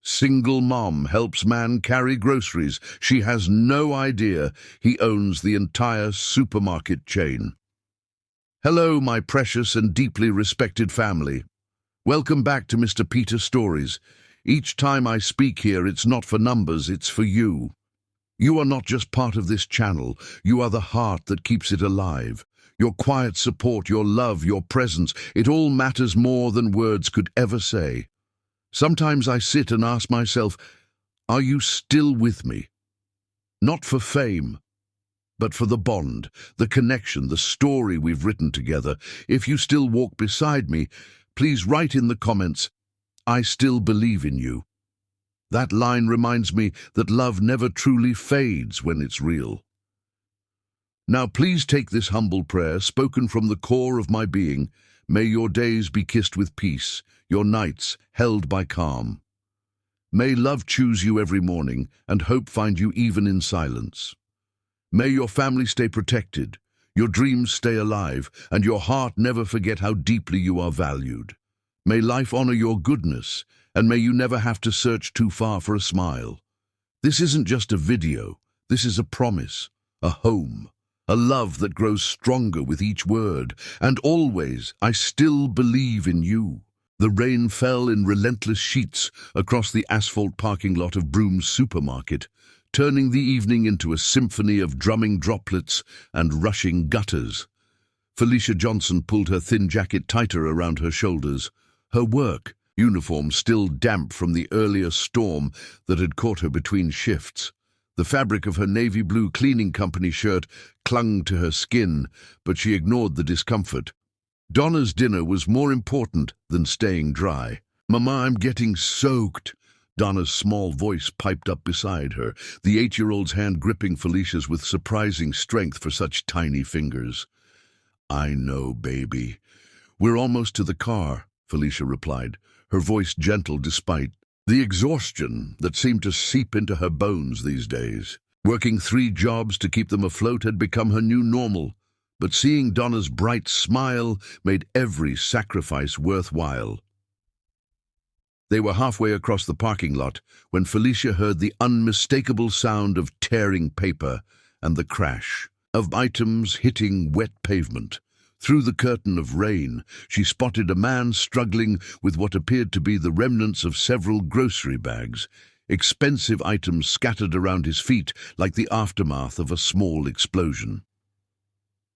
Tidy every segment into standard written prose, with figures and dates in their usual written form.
Single mom helps man carry groceries. She has no idea he owns the entire supermarket chain. Hello, my precious and deeply respected family. Welcome back to Mr. Peter Stories. Each time I speak here, it's not for numbers, it's for you. You are not just part of this channel, you are the heart that keeps it alive. Your quiet support, your love, your presence, it all matters more than words could ever say. Sometimes I sit and ask myself, are you still with me? Not for fame, but for the bond, the connection, the story we've written together. If you still walk beside me, please write in the comments, I still believe in you. That line reminds me that love never truly fades when it's real. Now please take this humble prayer, spoken from the core of my being. May your days be kissed with peace, your nights held by calm. May love choose you every morning, and hope find you even in silence. May your family stay protected, your dreams stay alive, and your heart never forget how deeply you are valued. May life honor your goodness, and may you never have to search too far for a smile. This isn't just a video, this is a promise, a home. A love that grows stronger with each word, and always, I still believe in you. The rain fell in relentless sheets across the asphalt parking lot of Broom's supermarket, turning the evening into a symphony of drumming droplets and rushing gutters. Felicia Johnson pulled her thin jacket tighter around her shoulders, her work uniform still damp from the earlier storm that had caught her between shifts. The fabric of her navy blue cleaning company shirt clung to her skin, but she ignored the discomfort. Donna's dinner was more important than staying dry. "Mama, I'm getting soaked." Donna's small voice piped up beside her, the 8-year-old's hand gripping Felicia's with surprising strength for such tiny fingers. "I know, baby. We're almost to the car," Felicia replied, her voice gentle despite the exhaustion that seemed to seep into her bones these days. Working 3 jobs to keep them afloat had become her new normal, but seeing Donna's bright smile made every sacrifice worthwhile. They were halfway across the parking lot when Felicia heard the unmistakable sound of tearing paper and the crash of items hitting wet pavement. Through the curtain of rain, she spotted a man struggling with what appeared to be the remnants of several grocery bags, expensive items scattered around his feet like the aftermath of a small explosion.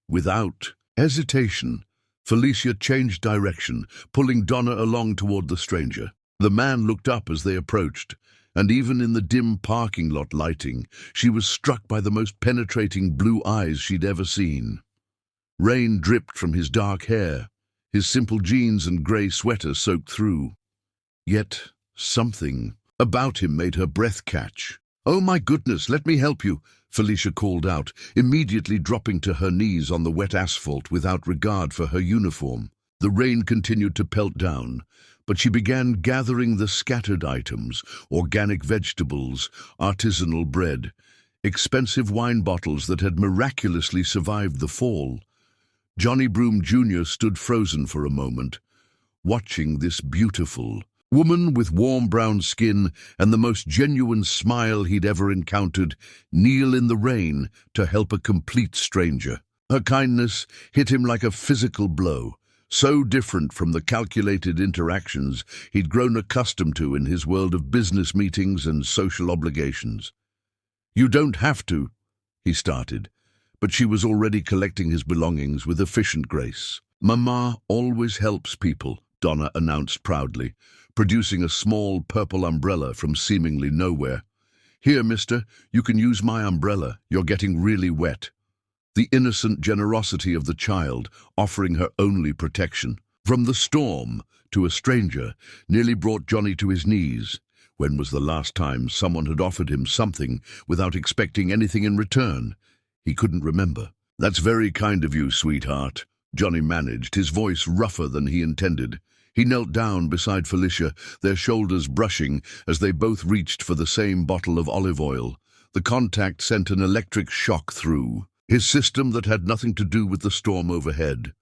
Without hesitation, Felicia changed direction, pulling Donna along toward the stranger. The man looked up as they approached, and even in the dim parking lot lighting, she was struck by the most penetrating blue eyes she'd ever seen. Rain dripped from his dark hair, his simple jeans and grey sweater soaked through. Yet something about him made her breath catch. "Oh my goodness, let me help you," Felicia called out, immediately dropping to her knees on the wet asphalt without regard for her uniform. The rain continued to pelt down, but she began gathering the scattered items: organic vegetables, artisanal bread, expensive wine bottles that had miraculously survived the fall. Johnny Broom Jr. stood frozen for a moment, watching this beautiful woman with warm brown skin and the most genuine smile he'd ever encountered kneel in the rain to help a complete stranger. Her kindness hit him like a physical blow, so different from the calculated interactions he'd grown accustomed to in his world of business meetings and social obligations. "You don't have to," he started, but she was already collecting his belongings with efficient grace. "Mama always helps people," Donna announced proudly, producing a small purple umbrella from seemingly nowhere. "Here, mister, you can use my umbrella. You're getting really wet." The innocent generosity of the child, offering her only protection from the storm to a stranger, nearly brought Johnny to his knees. When was the last time someone had offered him something without expecting anything in return? He couldn't remember. "That's very kind of you, sweetheart," Johnny managed, his voice rougher than he intended. He knelt down beside Felicia, their shoulders brushing as they both reached for the same bottle of olive oil. The contact sent an electric shock through his system that had nothing to do with the storm overhead.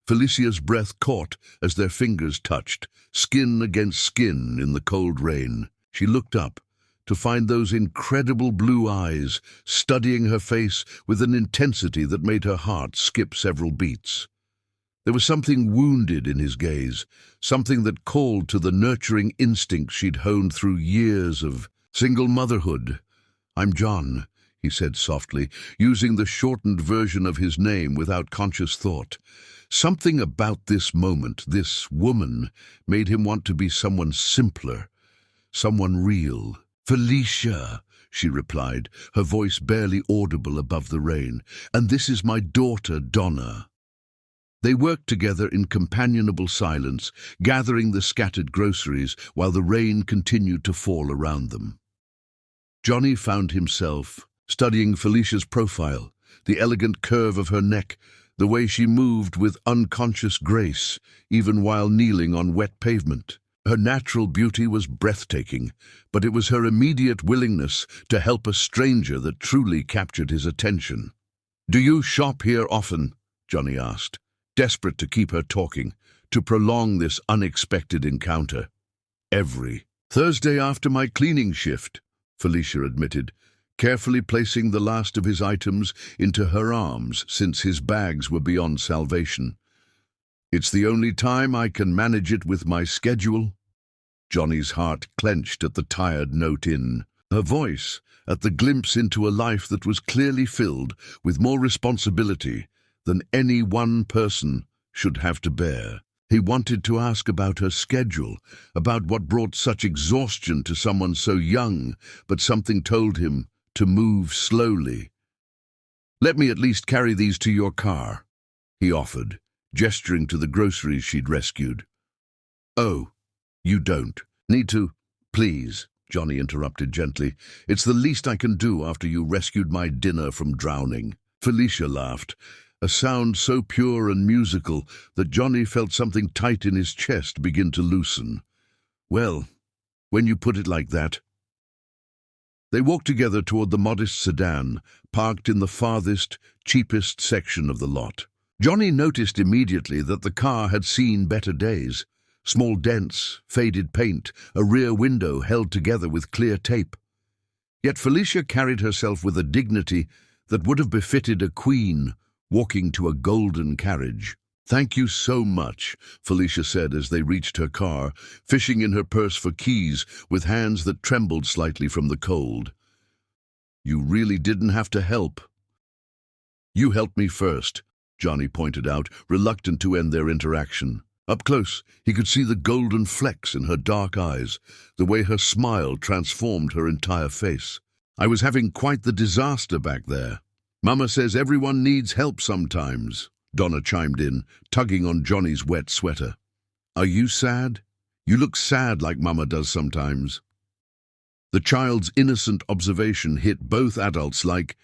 Felicia's breath caught as their fingers touched, skin against skin in the cold rain. She looked up to find those incredible blue eyes studying her face with an intensity that made her heart skip several beats. There was something wounded in his gaze, something that called to the nurturing instinct she'd honed through years of single motherhood. "I'm John," he said softly, using the shortened version of his name without conscious thought. Something about this moment, this woman, made him want to be someone simpler, someone real. "Felicia," she replied, her voice barely audible above the rain, "and this is my daughter, Donna." They worked together in companionable silence, gathering the scattered groceries while the rain continued to fall around them. Johnny found himself studying Felicia's profile, the elegant curve of her neck, the way she moved with unconscious grace, even while kneeling on wet pavement. Her natural beauty was breathtaking, but it was her immediate willingness to help a stranger that truly captured his attention. "Do you shop here often?" Johnny asked, desperate to keep her talking, to prolong this unexpected encounter. "Every Thursday after my cleaning shift," Felicia admitted, carefully placing the last of his items into her arms since his bags were beyond salvation. "It's the only time I can manage it with my schedule." Johnny's heart clenched at the tired note in her voice, at the glimpse into a life that was clearly filled with more responsibility than any one person should have to bear. He wanted to ask about her schedule, about what brought such exhaustion to someone so young, but something told him to move slowly. "Let me at least carry these to your car," he offered, gesturing to the groceries she'd rescued. "Oh, you don't need to, please," Johnny interrupted gently. "It's the least I can do after you rescued my dinner from drowning." Felicia laughed, a sound so pure and musical that Johnny felt something tight in his chest begin to loosen. "Well, when you put it like that." They walked together toward the modest sedan, parked in the farthest, cheapest section of the lot. Johnny noticed immediately that the car had seen better days. Small dents, faded paint, a rear window held together with clear tape. Yet Felicia carried herself with a dignity that would have befitted a queen walking to a golden carriage. "Thank you so much," Felicia said as they reached her car, fishing in her purse for keys with hands that trembled slightly from the cold. "You really didn't have to help." "You helped me first," Johnny pointed out, reluctant to end their interaction. Up close, he could see the golden flecks in her dark eyes, the way her smile transformed her entire face. "I was having quite the disaster back there." "Mama says everyone needs help sometimes," Donna chimed in, tugging on Johnny's wet sweater. "Are you sad? You look sad like Mama does sometimes." The child's innocent observation hit both adults like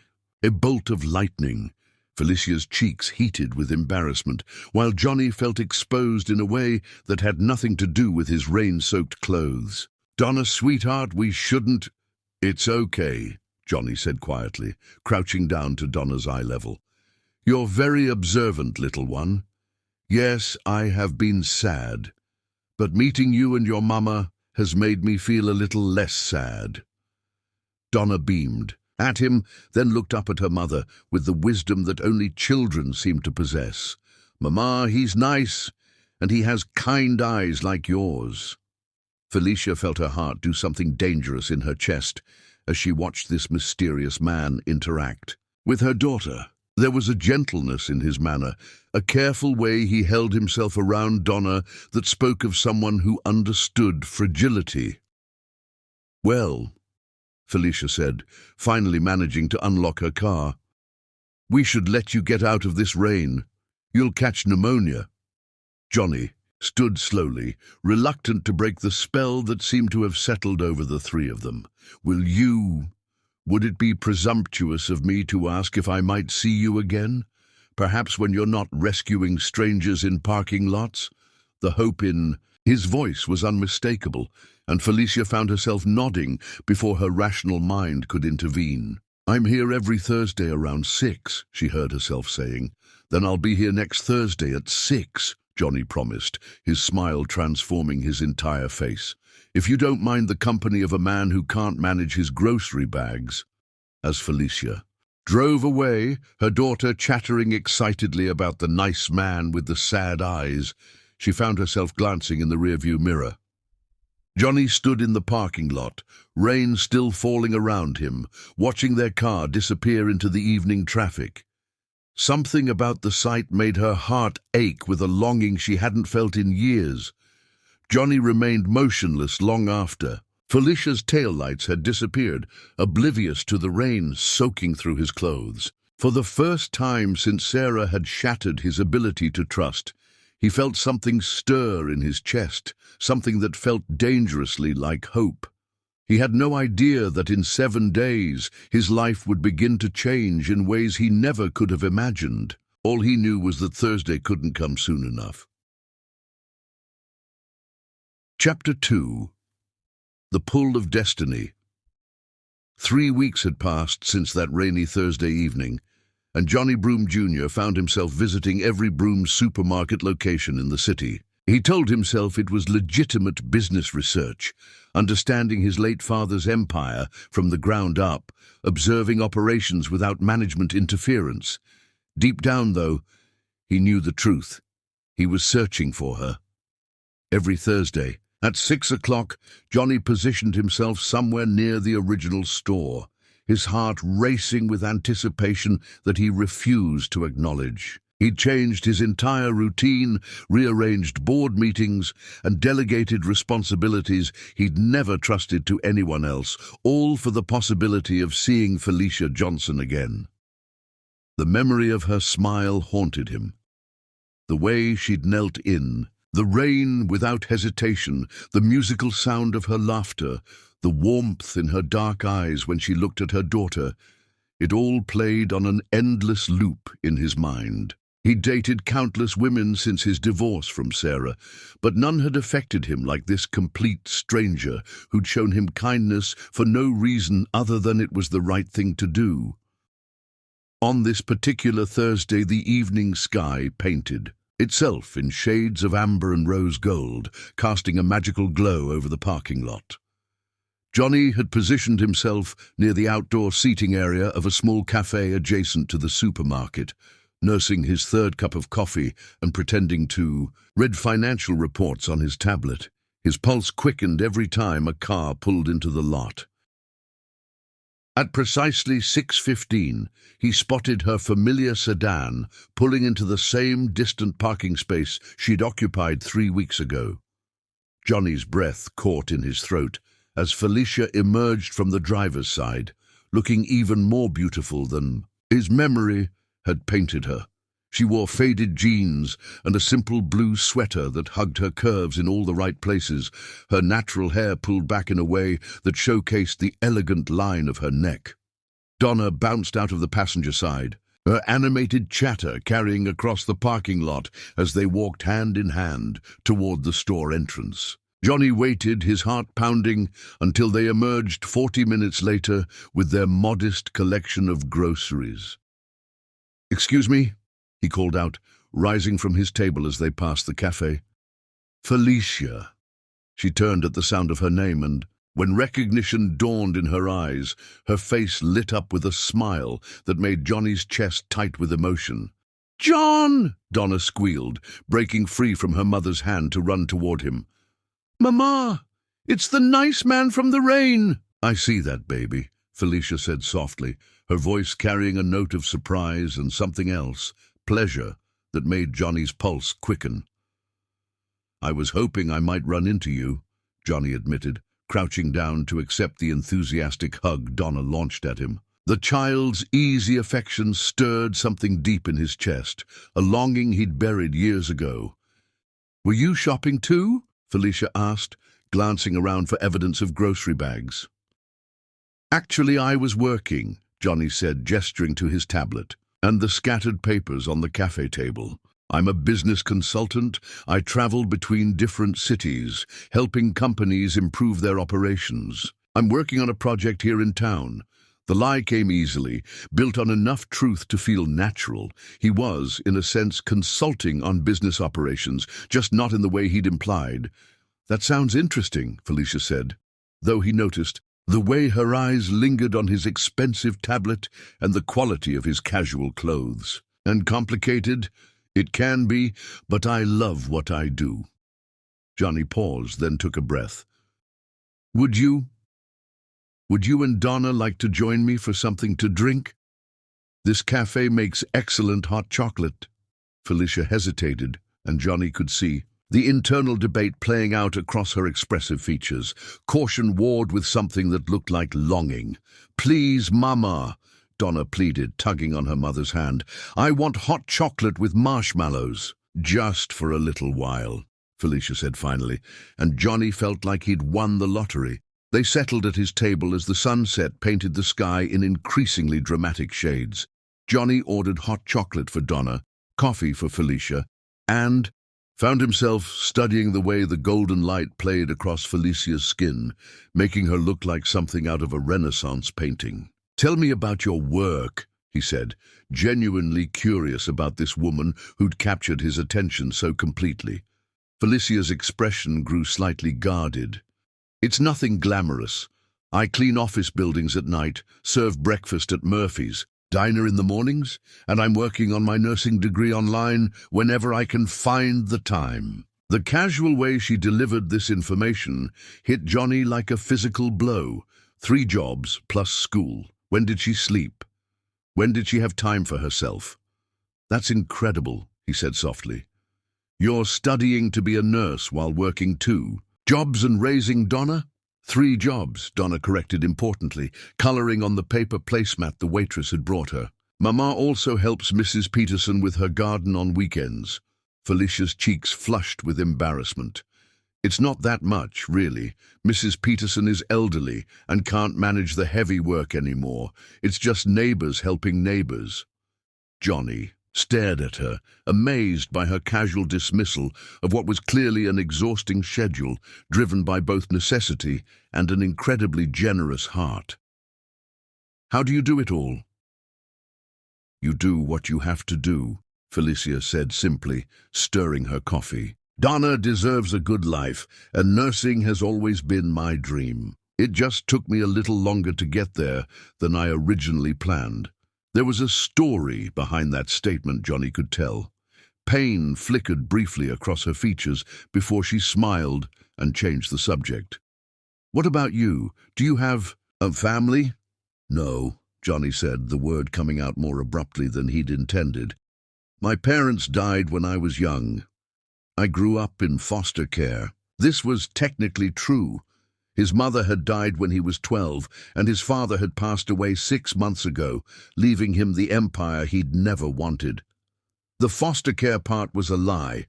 a bolt of lightning. Felicia's cheeks heated with embarrassment, while Johnny felt exposed in a way that had nothing to do with his rain-soaked clothes. "Donna, sweetheart, we shouldn't—" "It's okay," Johnny said quietly, crouching down to Donna's eye level. "You're very observant, little one. Yes, I have been sad, but meeting you and your mama has made me feel a little less sad." Donna beamed at him, then looked up at her mother with the wisdom that only children seem to possess. "Mama, he's nice, and he has kind eyes like yours." Felicia felt her heart do something dangerous in her chest as she watched this mysterious man interact with her daughter. There was a gentleness in his manner, a careful way he held himself around Donna that spoke of someone who understood fragility. "Well," Felicia said, finally managing to unlock her car, "we should let you get out of this rain. You'll catch pneumonia." Johnny stood slowly, reluctant to break the spell that seemed to have settled over the three of them. Would it be presumptuous of me to ask if I might see you again? Perhaps when you're not rescuing strangers in parking lots?" The hope in his voice was unmistakable, and Felicia found herself nodding before her rational mind could intervene. "I'm here every Thursday around 6, she heard herself saying. "Then I'll be here next Thursday at 6, Johnny promised, his smile transforming his entire face. if you don't mind the company of a man who can't manage his grocery bags. As Felicia drove away, her daughter chattering excitedly about the nice man with the sad eyes, she found herself glancing in the rearview mirror. Johnny stood in the parking lot, rain still falling around him, watching their car disappear into the evening traffic. Something about the sight made her heart ache with a longing she hadn't felt in years. Johnny remained motionless long after. Felicia's taillights had disappeared, oblivious to the rain soaking through his clothes. For the first time since Sarah had shattered his ability to trust, he felt something stir in his chest, something that felt dangerously like hope. He had no idea that in 7 days his life would begin to change in ways he never could have imagined. All he knew was that Thursday couldn't come soon enough. Chapter 2. The Pull of Destiny. 3 weeks had passed since that rainy Thursday evening, and Johnny Broom Jr. found himself visiting every Broom supermarket location in the city. He told himself it was legitimate business research, understanding his late father's empire from the ground up, observing operations without management interference. Deep down, though, he knew the truth. He was searching for her. Every Thursday, at 6 o'clock, Johnny positioned himself somewhere near the original store, his heart racing with anticipation that he refused to acknowledge. He'd changed his entire routine, rearranged board meetings, and delegated responsibilities he'd never trusted to anyone else, all for the possibility of seeing Felicia Johnson again. The memory of her smile haunted him. The way she'd knelt in, the rain without hesitation, the musical sound of her laughter, the warmth in her dark eyes when she looked at her daughter, it all played on an endless loop in his mind. He'd dated countless women since his divorce from Sarah, but none had affected him like this complete stranger who'd shown him kindness for no reason other than it was the right thing to do. On this particular Thursday, the evening sky painted, itself in shades of amber and rose gold, casting a magical glow over the parking lot. Johnny had positioned himself near the outdoor seating area of a small cafe adjacent to the supermarket, nursing his third cup of coffee and pretending to read financial reports on his tablet. His pulse quickened every time a car pulled into the lot. At precisely 6:15, he spotted her familiar sedan pulling into the same distant parking space she'd occupied 3 weeks ago. Johnny's breath caught in his throat as Felicia emerged from the driver's side, looking even more beautiful than his memory had painted her. She wore faded jeans and a simple blue sweater that hugged her curves in all the right places, her natural hair pulled back in a way that showcased the elegant line of her neck. Donna bounced out of the passenger side, her animated chatter carrying across the parking lot as they walked hand in hand toward the store entrance. Johnny waited, his heart pounding, until they emerged 40 minutes later with their modest collection of groceries. "Excuse me?" he called out, rising from his table as they passed the cafe. "Felicia." She turned at the sound of her name, and when recognition dawned in her eyes, her face lit up with a smile that made Johnny's chest tight with emotion. "John!" Donna squealed, breaking free from her mother's hand to run toward him. "Mama, it's the nice man from the rain." "I see that, baby," Felicia said softly, her voice carrying a note of surprise and something else, pleasure, that made Johnny's pulse quicken. "I was hoping I might run into you," Johnny admitted, crouching down to accept the enthusiastic hug Donna launched at him. The child's easy affection stirred something deep in his chest, a longing he'd buried years ago. "Were you shopping too?" Felicia asked, glancing around for evidence of grocery bags. "Actually, I was working," Johnny said, gesturing to his tablet and the scattered papers on the cafe table. "I'm a business consultant. I travel between different cities, helping companies improve their operations. I'm working on a project here in town." The lie came easily, built on enough truth to feel natural. He was, in a sense, consulting on business operations, just not in the way he'd implied. That sounds interesting, Felicia said, though he noticed the way her eyes lingered on his expensive tablet and the quality of his casual clothes. And complicated? It can be, but I love what I do. Johnny paused, then took a breath. Would you and Donna like to join me for something to drink? This cafe makes excellent hot chocolate. Felicia hesitated, and Johnny could see the internal debate playing out across her expressive features. Caution warred with something that looked like longing. Please, Mama, Donna pleaded, tugging on her mother's hand. I want hot chocolate with marshmallows. Just for a little while, Felicia said finally, and Johnny felt like he'd won the lottery. They settled at his table as the sunset painted the sky in increasingly dramatic shades. Johnny ordered hot chocolate for Donna, coffee for Felicia, and found himself studying the way the golden light played across Felicia's skin, making her look like something out of a Renaissance painting. Tell me about your work, he said, genuinely curious about this woman who'd captured his attention so completely. Felicia's expression grew slightly guarded. It's nothing glamorous. I clean office buildings at night, serve breakfast at Murphy's, diner in the mornings, and I'm working on my nursing degree online whenever I can find the time. The casual way she delivered this information hit Johnny like a physical blow. 3 jobs plus school. When did she sleep? When did she have time for herself? That's incredible, he said softly. You're studying to be a nurse while working too. Jobs and raising Donna? 3 jobs, Donna corrected importantly, coloring on the paper placemat the waitress had brought her. Mama also helps Mrs. Peterson with her garden on weekends. Felicia's cheeks flushed with embarrassment. It's not that much, really. Mrs. Peterson is elderly and can't manage the heavy work anymore. It's just neighbors helping neighbors. Johnny stared at her, amazed by her casual dismissal of what was clearly an exhausting schedule, driven by both necessity and an incredibly generous heart. How do you do it all? You do what you have to do, Felicia said simply, stirring her coffee. Donna deserves a good life, and nursing has always been my dream. It just took me a little longer to get there than I originally planned. There was a story behind that statement, Johnny could tell. Pain flickered briefly across her features before she smiled and changed the subject. What about you? Do you have a family? No, Johnny said, the word coming out more abruptly than he'd intended. My parents died when I was young. I grew up in foster care. This was technically true. His mother had died when he was 12, and his father had passed away 6 months ago, leaving him the empire he'd never wanted. The foster care part was a lie,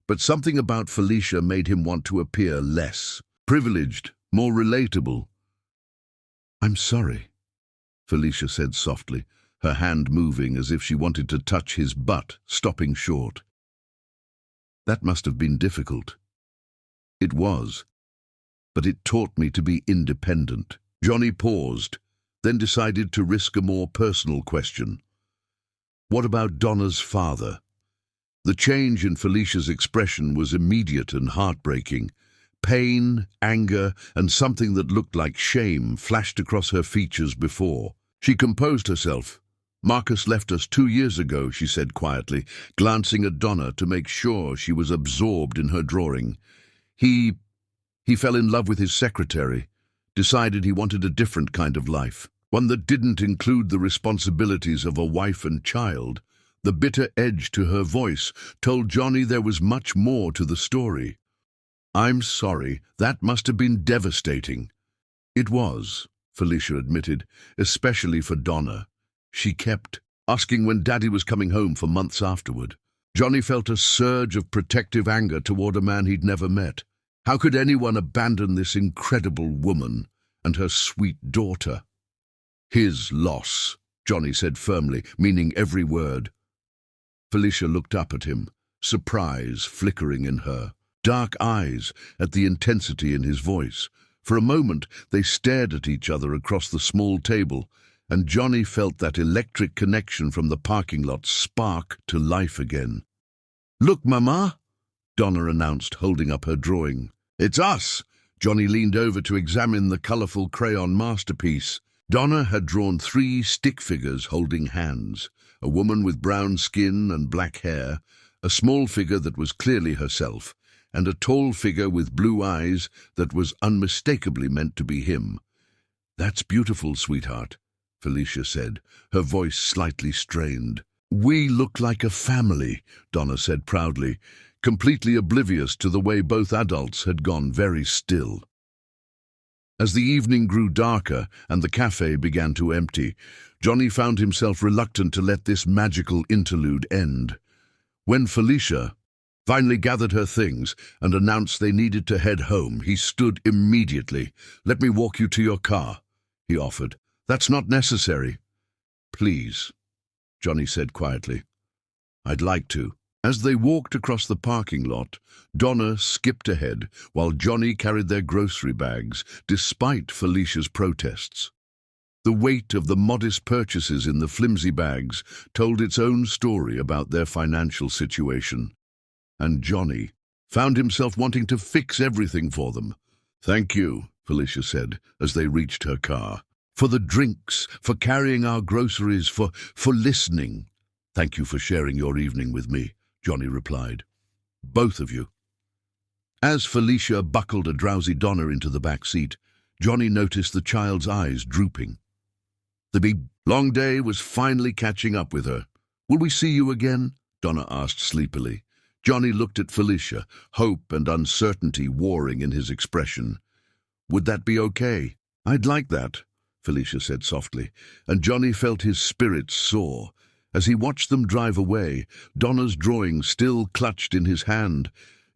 but something about Felicia made him want to appear less privileged, more relatable. I'm sorry, Felicia said softly, her hand moving as if she wanted to touch his butt, stopping short. That must have been difficult. It was. But it taught me to be independent. Johnny paused, then decided to risk a more personal question. What about Donna's father? The change in Felicia's expression was immediate and heartbreaking. Pain, anger, and something that looked like shame flashed across her features before. She composed herself. Marcus left us 2 years ago, she said quietly, glancing at Donna to make sure she was absorbed in her drawing. He fell in love with his secretary, decided he wanted a different kind of life, one that didn't include the responsibilities of a wife and child. The bitter edge to her voice told Johnny there was much more to the story. I'm sorry, that must have been devastating. It was, Felicia admitted, especially for Donna. She kept asking when Daddy was coming home for months afterward. Johnny felt a surge of protective anger toward a man he'd never met. How could anyone abandon this incredible woman and her sweet daughter? His loss, Johnny said firmly, meaning every word. Felicia looked up at him, surprise flickering in her, dark eyes at the intensity in his voice. For a moment, they stared at each other across the small table, and Johnny felt that electric connection from the parking lot spark to life again. Look, Mama, Donna announced, holding up her drawing. "It's us!" Johnny leaned over to examine the colorful crayon masterpiece. Donna had drawn 3 stick figures holding hands, a woman with brown skin and black hair, a small figure that was clearly herself, and a tall figure with blue eyes that was unmistakably meant to be him. "That's beautiful, sweetheart," Felicia said, her voice slightly strained. "We look like a family," Donna said proudly, completely oblivious to the way both adults had gone very still. As the evening grew darker and the cafe began to empty, Johnny found himself reluctant to let this magical interlude end. When Felicia finally gathered her things and announced they needed to head home, he stood immediately. "Let me walk you to your car," he offered. "That's not necessary." "Please," Johnny said quietly. "I'd like to." As they walked across the parking lot, Donna skipped ahead while Johnny carried their grocery bags, despite Felicia's protests. The weight of the modest purchases in the flimsy bags told its own story about their financial situation, and Johnny found himself wanting to fix everything for them. "Thank you," Felicia said as they reached her car. "For the drinks, for carrying our groceries, for listening." "Thank you for sharing your evening with me," Johnny replied. "Both of you." As Felicia buckled a drowsy Donna into the back seat, Johnny noticed the child's eyes drooping. The big, long day was finally catching up with her. "Will we see you again?" Donna asked sleepily. Johnny looked at Felicia, hope and uncertainty warring in his expression. "Would that be okay?" "I'd like that," Felicia said softly, and Johnny felt his spirits soar. As he watched them drive away, Donna's drawing still clutched in his hand,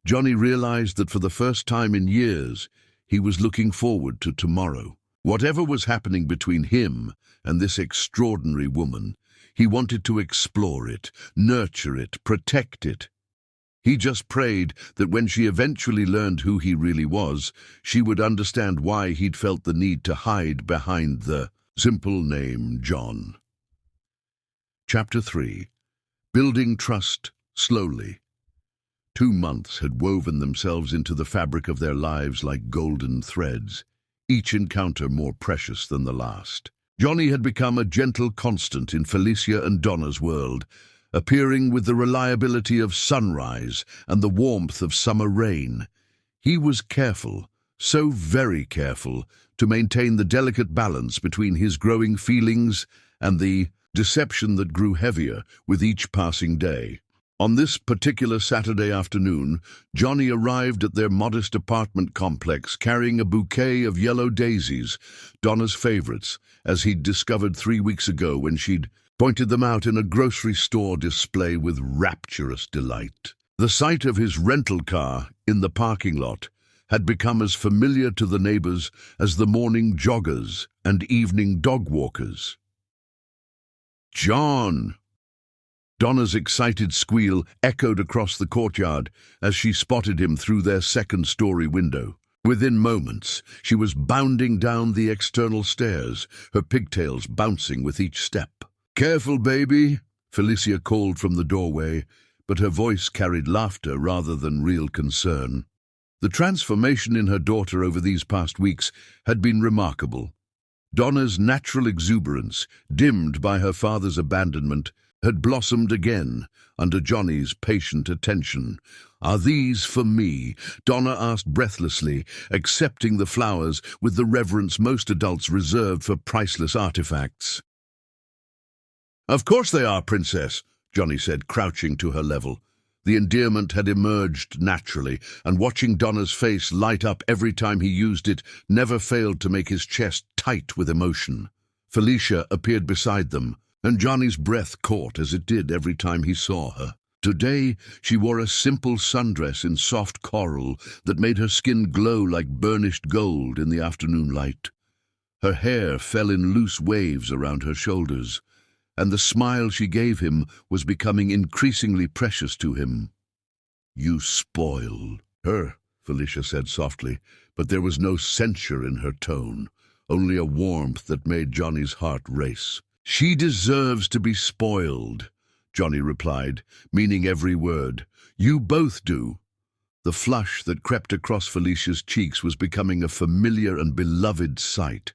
Johnny realized that for the first time in years, he was looking forward to tomorrow. Whatever was happening between him and this extraordinary woman, he wanted to explore it, nurture it, protect it. He just prayed that when she eventually learned who he really was, she would understand why he'd felt the need to hide behind the simple name John. Chapter 3. Building Trust Slowly. 2 months had woven themselves into the fabric of their lives like golden threads, each encounter more precious than the last. Johnny had become a gentle constant in Felicia and Donna's world, appearing with the reliability of sunrise and the warmth of summer rain. He was careful, so very careful, to maintain the delicate balance between his growing feelings and the deception that grew heavier with each passing day. On this particular Saturday afternoon, Johnny arrived at their modest apartment complex carrying a bouquet of yellow daisies, Donna's favorites, as he'd discovered 3 weeks ago when she'd pointed them out in a grocery store display with rapturous delight. The sight of his rental car in the parking lot had become as familiar to the neighbors as the morning joggers and evening dog walkers. "John!" Donna's excited squeal echoed across the courtyard as she spotted him through their second-story window. Within moments, she was bounding down the external stairs, her pigtails bouncing with each step. "Careful, baby," Felicia called from the doorway, but her voice carried laughter rather than real concern. The transformation in her daughter over these past weeks had been remarkable. Donna's natural exuberance, dimmed by her father's abandonment, had blossomed again under Johnny's patient attention. "Are these for me?" Donna asked breathlessly, accepting the flowers with the reverence most adults reserve for priceless artifacts. "Of course they are, Princess," Johnny said, crouching to her level. The endearment had emerged naturally, and watching Donna's face light up every time he used it never failed to make his chest tight with emotion. Felicia appeared beside them, and Johnny's breath caught as it did every time he saw her. Today, she wore a simple sundress in soft coral that made her skin glow like burnished gold in the afternoon light. Her hair fell in loose waves around her shoulders, and the smile she gave him was becoming increasingly precious to him. "You spoil her," Felicia said softly, but there was no censure in her tone, only a warmth that made Johnny's heart race. "She deserves to be spoiled," Johnny replied, meaning every word. "You both do." The flush that crept across Felicia's cheeks was becoming a familiar and beloved sight.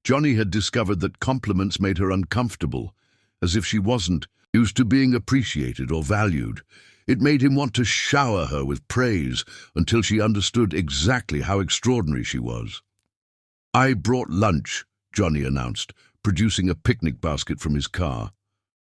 Johnny had discovered that compliments made her uncomfortable, as if she wasn't used to being appreciated or valued. It made him want to shower her with praise until she understood exactly how extraordinary she was. "I brought lunch," Johnny announced, producing a picnic basket from his car.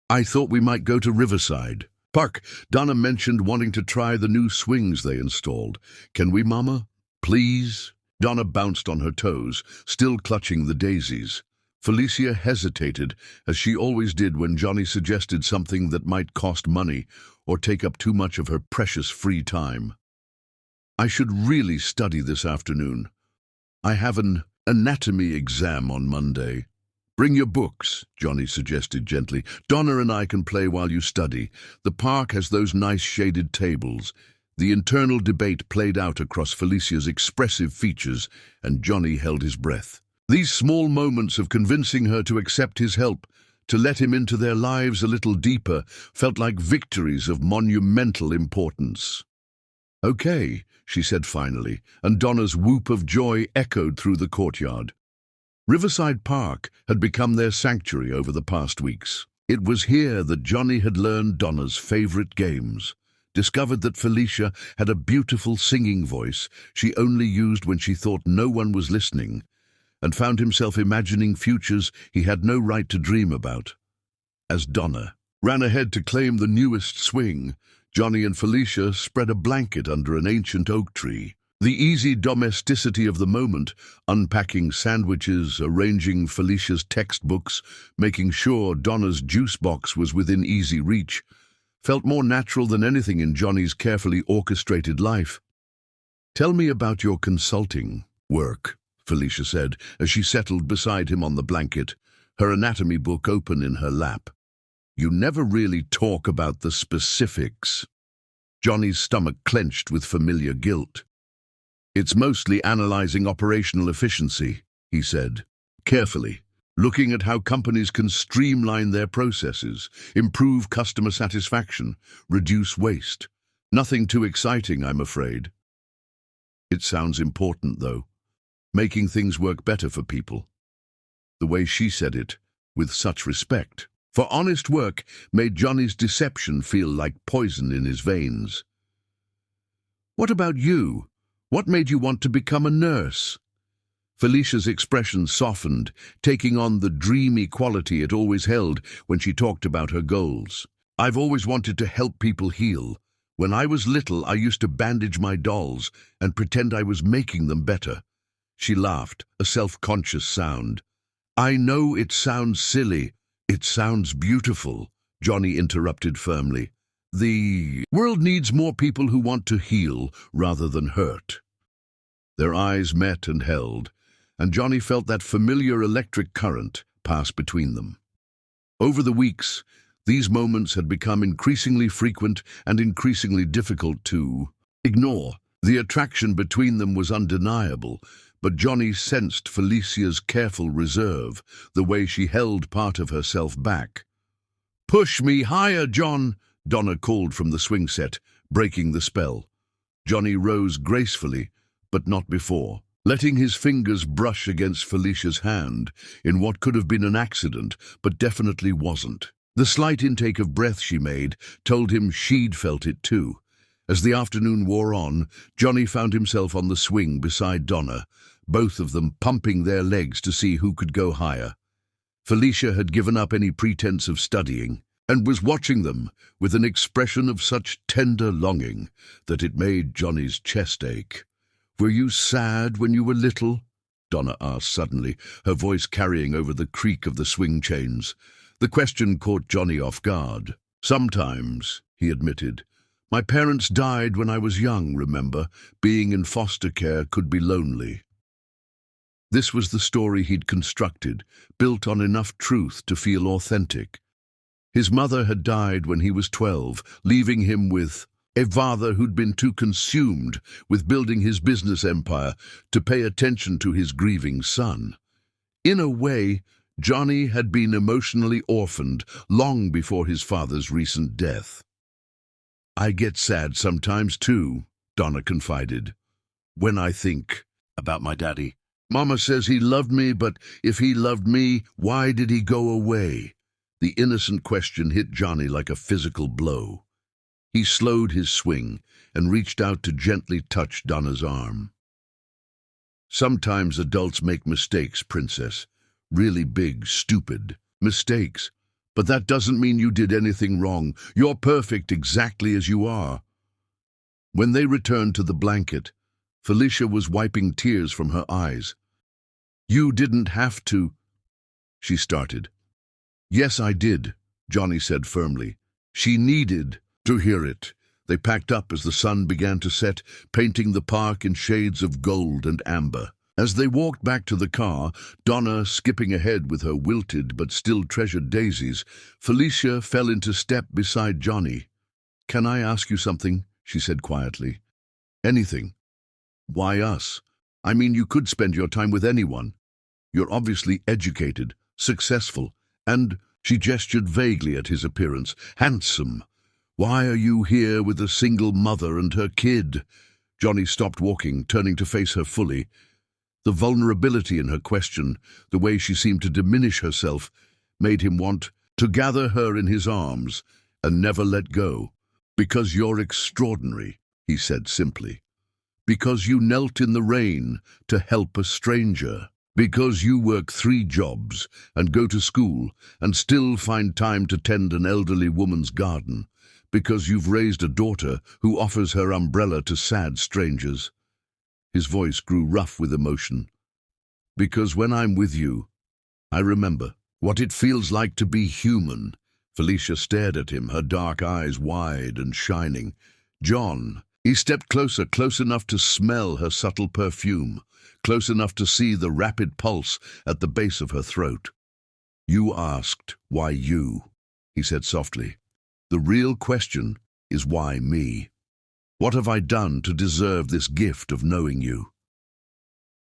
"I thought we might go to Riverside Park. Donna mentioned wanting to try the new swings they installed. Can we, Mama? Please?" Donna bounced on her toes, still clutching the daisies. Felicia hesitated, as she always did when Johnny suggested something that might cost money or take up too much of her precious free time. "I should really study this afternoon. I have an anatomy exam on Monday." "Bring your books," Johnny suggested gently. "Donna and I can play while you study. The park has those nice shaded tables." The internal debate played out across Felicia's expressive features, and Johnny held his breath. These small moments of convincing her to accept his help, to let him into their lives a little deeper, felt like victories of monumental importance. "Okay," she said finally, and Donna's whoop of joy echoed through the courtyard. Riverside Park had become their sanctuary over the past weeks. It was here that Johnny had learned Donna's favorite games, discovered that Felicia had a beautiful singing voice she only used when she thought no one was listening, and found himself imagining futures he had no right to dream about. As Donna ran ahead to claim the newest swing, Johnny and Felicia spread a blanket under an ancient oak tree. The easy domesticity of the moment, unpacking sandwiches, arranging Felicia's textbooks, making sure Donna's juice box was within easy reach, felt more natural than anything in Johnny's carefully orchestrated life. "Tell me about your consulting work," Felicia said, as she settled beside him on the blanket, her anatomy book open in her lap. "You never really talk about the specifics." Johnny's stomach clenched with familiar guilt. "It's mostly analyzing operational efficiency," he said, carefully, looking at how companies can streamline their processes, improve customer satisfaction, reduce waste. Nothing too exciting, I'm afraid. "It sounds important, though. Making things work better for people." The way she said it, with such respect for honest work, made Johnny's deception feel like poison in his veins. "What about you? What made you want to become a nurse?" Felicia's expression softened, taking on the dreamy quality it always held when she talked about her goals. "I've always wanted to help people heal. When I was little, I used to bandage my dolls and pretend I was making them better." She laughed, a self-conscious sound. "I know it sounds silly. It sounds beautiful," Johnny interrupted firmly. "The world needs more people who want to heal rather than hurt." Their eyes met and held, and Johnny felt that familiar electric current pass between them. Over the weeks, these moments had become increasingly frequent and increasingly difficult to ignore. The attraction between them was undeniable, but Johnny sensed Felicia's careful reserve, the way she held part of herself back. "Push me higher, John," Donna called from the swing set, breaking the spell. Johnny rose gracefully, but not before, letting his fingers brush against Felicia's hand in what could have been an accident, but definitely wasn't. The slight intake of breath she made told him she'd felt it too. As the afternoon wore on, Johnny found himself on the swing beside Donna, both of them pumping their legs to see who could go higher. Felicia had given up any pretense of studying, and was watching them with an expression of such tender longing that it made Johnny's chest ache. "Were you sad when you were little?" Donna asked suddenly, her voice carrying over the creak of the swing chains. The question caught Johnny off guard. "Sometimes," he admitted. "My parents died when I was young, remember? Being in foster care could be lonely." This was the story he'd constructed, built on enough truth to feel authentic. His mother had died when he was 12, leaving him with a father who'd been too consumed with building his business empire to pay attention to his grieving son. In a way, Johnny had been emotionally orphaned long before his father's recent death. "I get sad sometimes too," Donna confided. When I think about my daddy. Mama says he loved me, but if he loved me, why did he go away? The innocent question hit Johnny like a physical blow. He slowed his swing and reached out to gently touch Donna's arm. Sometimes adults make mistakes, Princess. Really big, stupid mistakes. But that doesn't mean you did anything wrong. You're perfect exactly as you are. When they returned to the blanket, Felicia was wiping tears from her eyes. You didn't have to, she started. Yes, I did, Johnny said firmly. She needed to hear it. They packed up as the sun began to set, painting the park in shades of gold and amber. As they walked back to the car, Donna skipping ahead with her wilted but still treasured daisies, Felicia fell into step beside Johnny. Can I ask you something? She said quietly. Anything. Why us? I mean, you could spend your time with anyone. You're obviously educated, successful, and, she gestured vaguely at his appearance, handsome. Why are you here with a single mother and her kid? Johnny stopped walking, turning to face her fully. The vulnerability in her question, the way she seemed to diminish herself, made him want to gather her in his arms and never let go. Because you're extraordinary, he said simply. Because you knelt in the rain to help a stranger. Because you work 3 jobs and go to school and still find time to tend an elderly woman's garden. Because you've raised a daughter who offers her umbrella to sad strangers. His voice grew rough with emotion. Because when I'm with you, I remember what it feels like to be human. Felicia stared at him, her dark eyes wide and shining. John, he stepped closer, close enough to smell her subtle perfume, close enough to see the rapid pulse at the base of her throat. You asked, why you? He said softly. The real question is why me? What have I done to deserve this gift of knowing you?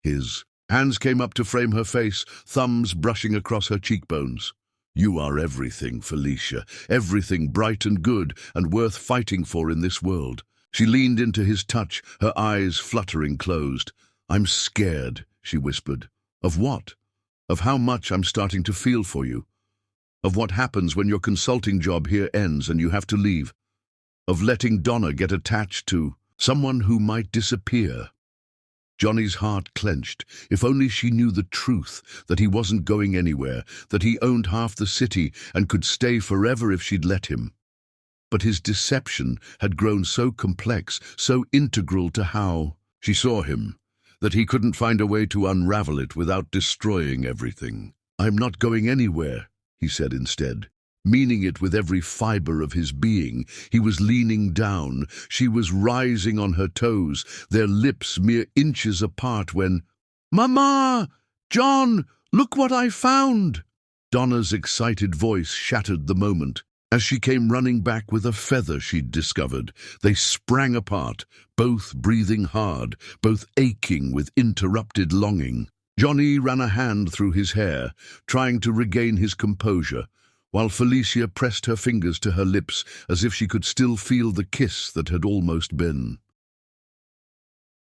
His hands came up to frame her face, thumbs brushing across her cheekbones. You are everything, Felicia, everything bright and good and worth fighting for in this world. She leaned into his touch, her eyes fluttering closed. I'm scared, she whispered. Of what? Of how much I'm starting to feel for you. Of what happens when your consulting job here ends and you have to leave. Of letting Donna get attached to someone who might disappear. Johnny's heart clenched. If only she knew the truth, that he wasn't going anywhere, that he owned half the city and could stay forever if she'd let him. But his deception had grown so complex, so integral to how she saw him, that he couldn't find a way to unravel it without destroying everything. I'm not going anywhere, he said instead. Meaning it with every fiber of his being. He was leaning down. She was rising on her toes, their lips mere inches apart when, Mama! John! Look what I found! Donna's excited voice shattered the moment. As she came running back with a feather she'd discovered, they sprang apart, both breathing hard, both aching with interrupted longing. Johnny ran a hand through his hair, trying to regain his composure, while Felicia pressed her fingers to her lips as if she could still feel the kiss that had almost been.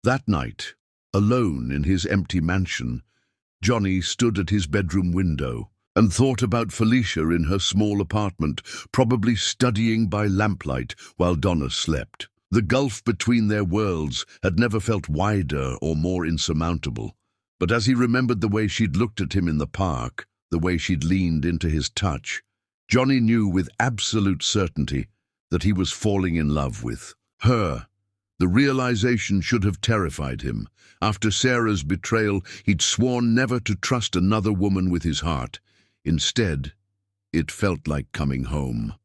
That night, alone in his empty mansion, Johnny stood at his bedroom window and thought about Felicia in her small apartment, probably studying by lamplight while Donna slept. The gulf between their worlds had never felt wider or more insurmountable, but as he remembered the way she'd looked at him in the park, the way she'd leaned into his touch, Johnny knew with absolute certainty that he was falling in love with her. The realization should have terrified him. After Sarah's betrayal, he'd sworn never to trust another woman with his heart. Instead, it felt like coming home.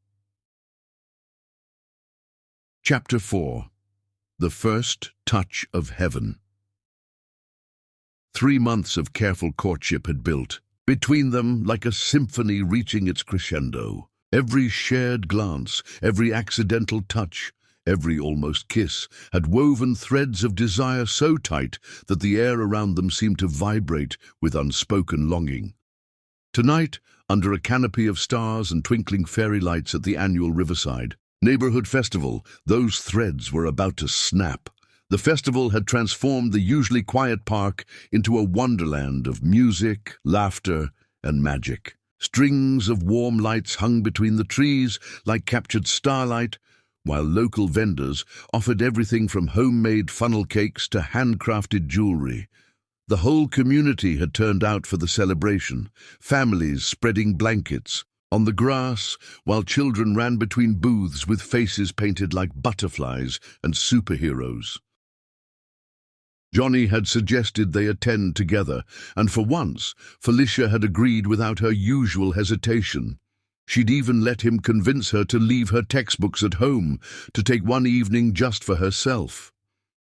Chapter 4. The First Touch of Heaven. 3 months of careful courtship had built between them like a symphony reaching its crescendo. Every shared glance, every accidental touch, every almost kiss had woven threads of desire so tight that the air around them seemed to vibrate with unspoken longing. Tonight, under a canopy of stars and twinkling fairy lights at the annual Riverside neighborhood festival, those threads were about to snap. The festival had transformed the usually quiet park into a wonderland of music, laughter, and magic. Strings of warm lights hung between the trees like captured starlight, while local vendors offered everything from homemade funnel cakes to handcrafted jewelry. The whole community had turned out for the celebration, families spreading blankets on the grass, while children ran between booths with faces painted like butterflies and superheroes. Johnny had suggested they attend together, and for once, Felicia had agreed without her usual hesitation. She'd even let him convince her to leave her textbooks at home, to take one evening just for herself.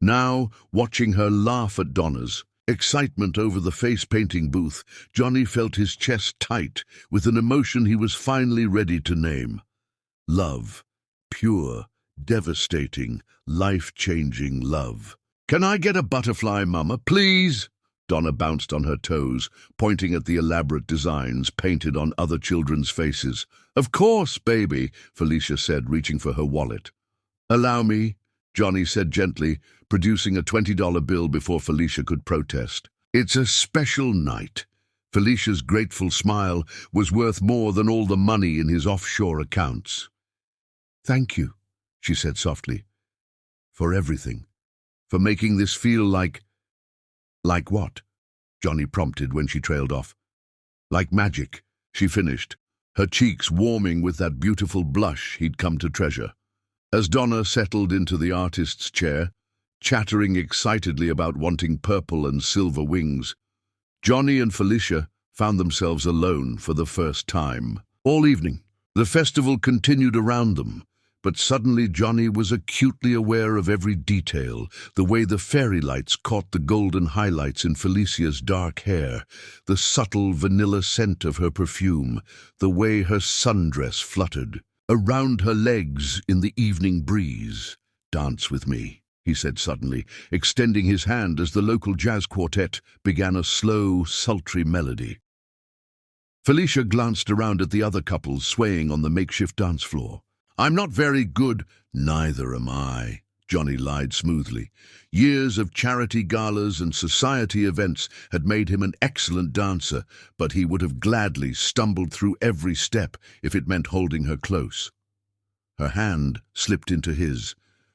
Now, watching her laugh at Donna's excitement over the face-painting booth, Johnny felt his chest tight with an emotion he was finally ready to name. Love. Pure, devastating, life-changing love. "Can I get a butterfly, Mama, please?" Donna bounced on her toes, pointing at the elaborate designs painted on other children's faces. "Of course, baby," Felicia said, reaching for her wallet. "Allow me," Johnny said gently, producing a $20 bill before Felicia could protest. "It's a special night." Felicia's grateful smile was worth more than all the money in his offshore accounts. "Thank you," she said softly, "for everything. For making this feel like..." "Like what?" Johnny prompted when she trailed off. "Like magic," she finished, her cheeks warming with that beautiful blush he'd come to treasure. As Donna settled into the artist's chair, chattering excitedly about wanting purple and silver wings, Johnny and Felicia found themselves alone for the first time. All evening, the festival continued around them, but suddenly Johnny was acutely aware of every detail, the way the fairy lights caught the golden highlights in Felicia's dark hair, the subtle vanilla scent of her perfume, the way her sundress fluttered around her legs in the evening breeze. "Dance with me," he said suddenly, extending his hand as the local jazz quartet began a slow, sultry melody. Felicia glanced around at the other couples swaying on the makeshift dance floor. "I'm not very good." "Neither am I," Johnny lied smoothly. Years of charity galas and society events had made him an excellent dancer, but he would have gladly stumbled through every step if it meant holding her close. Her hand slipped into his,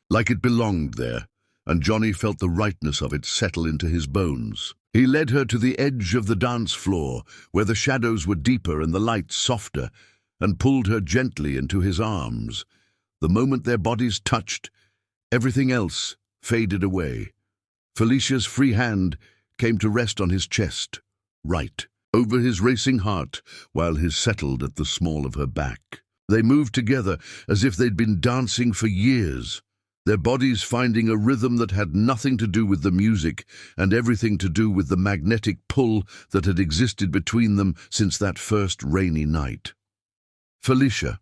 like it belonged there, and Johnny felt the rightness of it settle into his bones. He led her to the edge of the dance floor, where the shadows were deeper and the lights softer, and pulled her gently into his arms. The moment their bodies touched, everything else faded away. Felicia's free hand came to rest on his chest, right over his racing heart, while his settled at the small of her back. They moved together as if they'd been dancing for years, their bodies finding a rhythm that had nothing to do with the music and everything to do with the magnetic pull that had existed between them since that first rainy night. "Felicia,"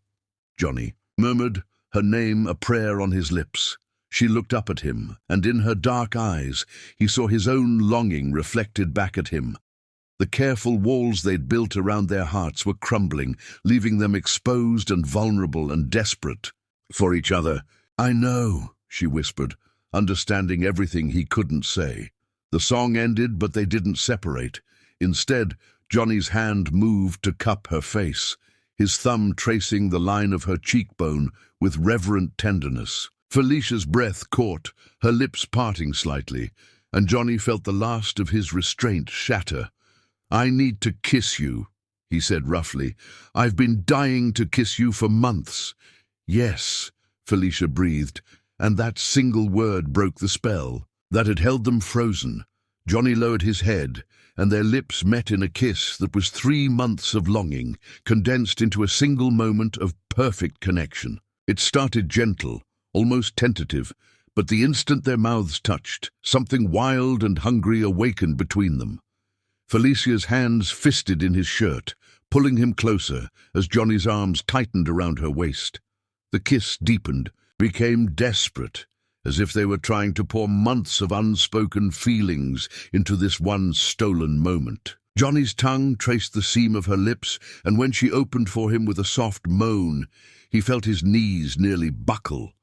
Johnny murmured, her name a prayer on his lips. She looked up at him, and in her dark eyes he saw his own longing reflected back at him. The careful walls they'd built around their hearts were crumbling, leaving them exposed and vulnerable and desperate for each other. "I know," she whispered, understanding everything he couldn't say. The song ended, but they didn't separate. Instead, Johnny's hand moved to cup her face, his thumb tracing the line of her cheekbone with reverent tenderness. Felicia's breath caught, her lips parting slightly, and Johnny felt the last of his restraint shatter. "I need to kiss you," he said roughly. "I've been dying to kiss you for months." "Yes," Felicia breathed, and that single word broke the spell that had held them frozen. Johnny lowered his head, and their lips met in a kiss that was 3 months of longing, condensed into a single moment of perfect connection. It started gentle, almost tentative, but the instant their mouths touched, something wild and hungry awakened between them. Felicia's hands fisted in his shirt, pulling him closer as Johnny's arms tightened around her waist. The kiss deepened, became desperate, as if they were trying to pour months of unspoken feelings into this one stolen moment. Johnny's tongue traced the seam of her lips, and when she opened for him with a soft moan, he felt his knees nearly buckle.